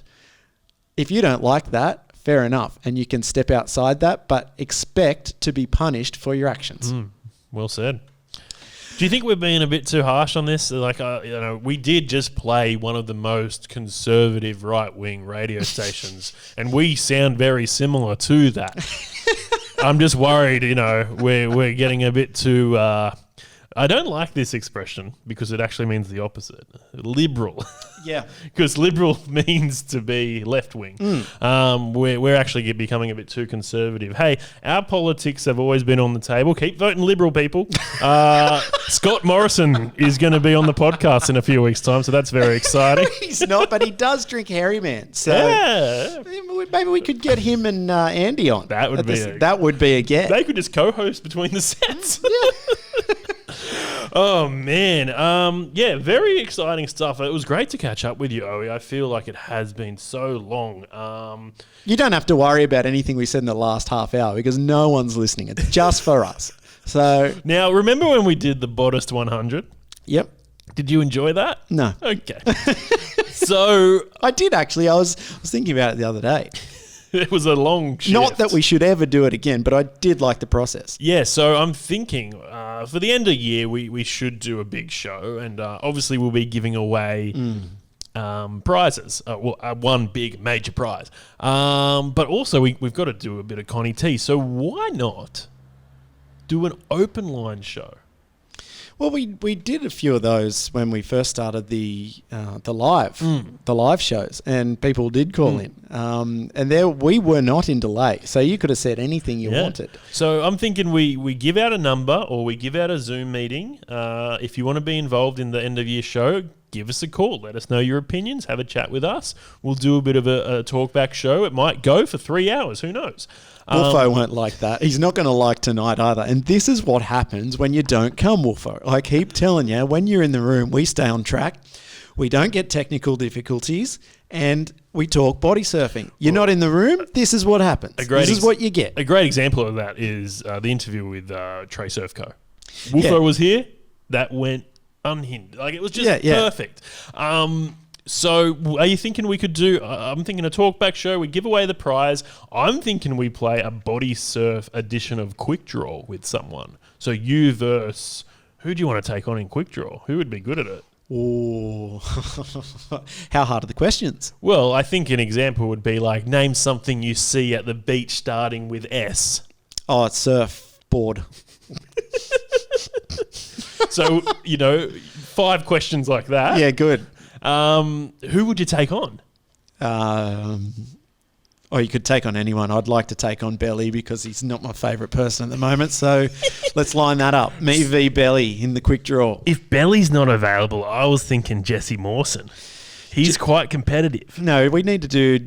If you don't like that, fair enough, and you can step outside that, but expect to be punished for your actions. Well said. Do you think we're being a bit too harsh on this? Like, you know, we did just play one of the most conservative right-wing radio stations, and we sound very similar to that. I'm just worried, you know, we're getting a bit too. I don't like this expression because it actually means the opposite. Liberal. Yeah. Because liberal means to be left-wing. We're actually becoming a bit too conservative. Hey, our politics have always been on the table. Keep voting Liberal, people. Scott Morrison is going to be on the podcast in a few weeks' time, so that's very exciting. He's not, but he does drink Hairy Man. So maybe we could get him and Andy on. That would be a get. They could just co-host between the sets. Oh, man. Yeah, very exciting stuff. It was great to catch up with you, Owey. I feel like it has been so long. You don't have to worry about anything we said in the last half hour because no one's listening. It's just for us. So now, remember when we did the Bodysurf 100? Yep. Did you enjoy that? No. Okay. So I did actually. I was thinking about it the other day. it was a long shift. Not that we should ever do it again, but I did like the process. Yeah, so I'm thinking for the end of the year, we should do a big show, and obviously we'll be giving away prizes. One big major prize. But also we've got to do a bit of Connie T. So why not do an open line show? Well, we did a few of those when we first started the live shows, and people did call in. And there we were not in delay, so you could have said anything you wanted. So I'm thinking we give out a number or we give out a Zoom meeting. If you want to be involved in the end of year show, give us a call. Let us know your opinions. Have a chat with us. We'll do a bit of a talkback show. It might go for 3 hours. Who knows? Wolfo won't like that. He's not going to like tonight either. And this is what happens when you don't come, Wolfo. I keep telling you, when you're in the room, we stay on track. We don't get technical difficulties, and we talk body surfing. You're not in the room, this is what happens. This is what you get. A great example of that is the interview with Trey Surfco. Wolfo was here. That went unhinged. Like, it was just perfect. So are you thinking we could do, I'm thinking a talkback show, we give away the prize. I'm thinking we play a Bodysurf edition of Quick Draw with someone. So you versus, who do you want to take on in Quick Draw? Who would be good at it? Oh, how hard are the questions? Well, I think an example would be like, name something you see at the beach starting with S. Oh, it's surfboard. So, 5 questions like that. Yeah, good. Who would you take on? You could take on anyone. I'd like to take on Belly because he's not my favourite person at the moment. So let's line that up. Me v Belly in the quick draw. If Belly's not available, I was thinking Jesse Mawson. He's quite competitive. No, we need to do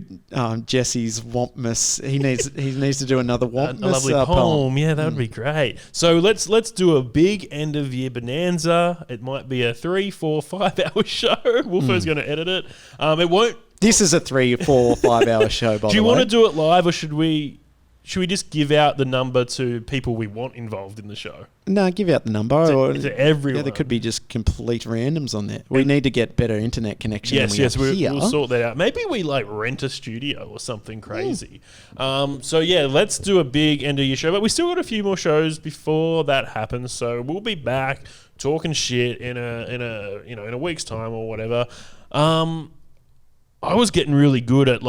Jesse's Wompmas. He needs to do another Wompmas a lovely poem. Yeah, that would be great. So let's do a big end of year bonanza. It might be a 3, 4, 5 hour show. Wolfo's going to edit it. It won't. This is a 3, 4, 5 hour show. By the way, do you want to do it live, or should we just give out the number to people we want involved in the show? No, give out the number. To everyone. Yeah, there could be just complete randoms on there. We need to get better internet connection. We'll sort that out. Maybe we rent a studio or something crazy. So let's do a big end of year show. But we still got a few more shows before that happens. So we'll be back talking shit in a week's time or whatever. I was getting really good at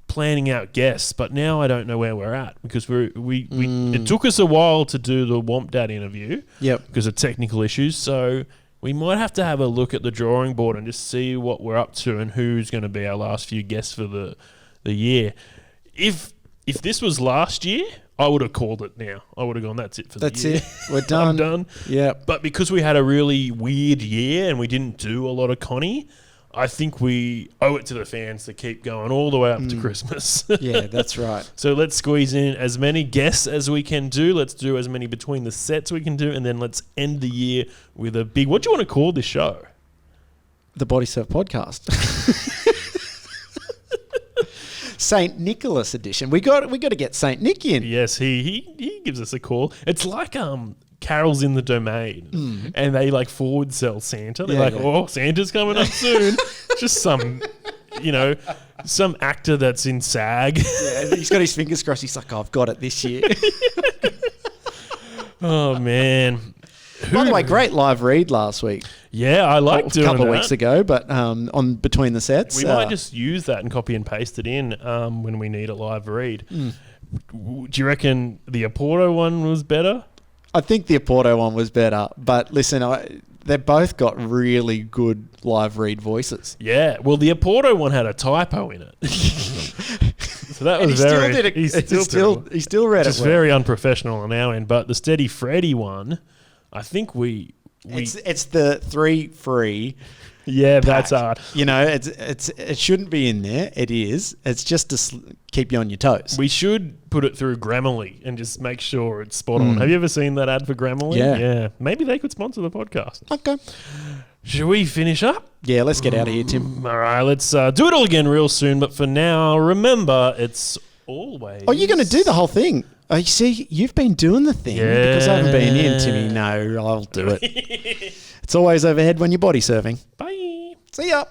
planning out guests, but now I don't know where we're at because it took us a while to do the Whomp Dad interview because of technical issues. So we might have to have a look at the drawing board and just see what we're up to and who's going to be our last few guests for the year. If this was last year, I would have called it now. I would have gone, that's it for the year. That's it. We're done. I'm done. Yeah. But because we had a really weird year and we didn't do a lot of Connie, I think we owe it to the fans to keep going all the way up to Christmas. Yeah, that's right. So let's squeeze in as many guests as we can do. Let's do as many between the sets we can do. And then let's end the year with a big... What do you want to call this show? The Bodysurf Podcast. St. Nicholas edition. We got to get St. Nick in. Yes, he gives us a call. It's like... Carols in the Domain, and they forward sell Santa. They're Santa's coming up soon. Just some actor that's in SAG. Yeah, he's got his fingers crossed. He's like, I've got it this year. Oh, man. By the way, great live read last week. Yeah, I liked doing that. A couple of weeks ago, but on Between the Sets. We might just use that and copy and paste it in when we need a live read. Do you reckon the Oporto one was better? I think the Oporto one was better, but listen, they both got really good live read voices. Yeah, well, the Oporto one had a typo in it. So that was he still read it. Just very unprofessional on our end, but the Steady Freddy one, I think it's the 3 free. Yeah, pack. that's hard. It shouldn't be in there. It is. It's just to keep you on your toes. We should put it through Grammarly and just make sure it's spot on. Have you ever seen that ad for Grammarly? Yeah. Maybe they could sponsor the podcast. Okay. Should we finish up? Yeah, let's get out of here, Tim. All right, let's do it all again real soon. But for now, remember, it's always... Oh, you're going to do the whole thing. Oh, you see, you've been doing the thing because I haven't been in, Timmy. No, I'll do it. It's always overhead when you're body surfing. Bye. See ya.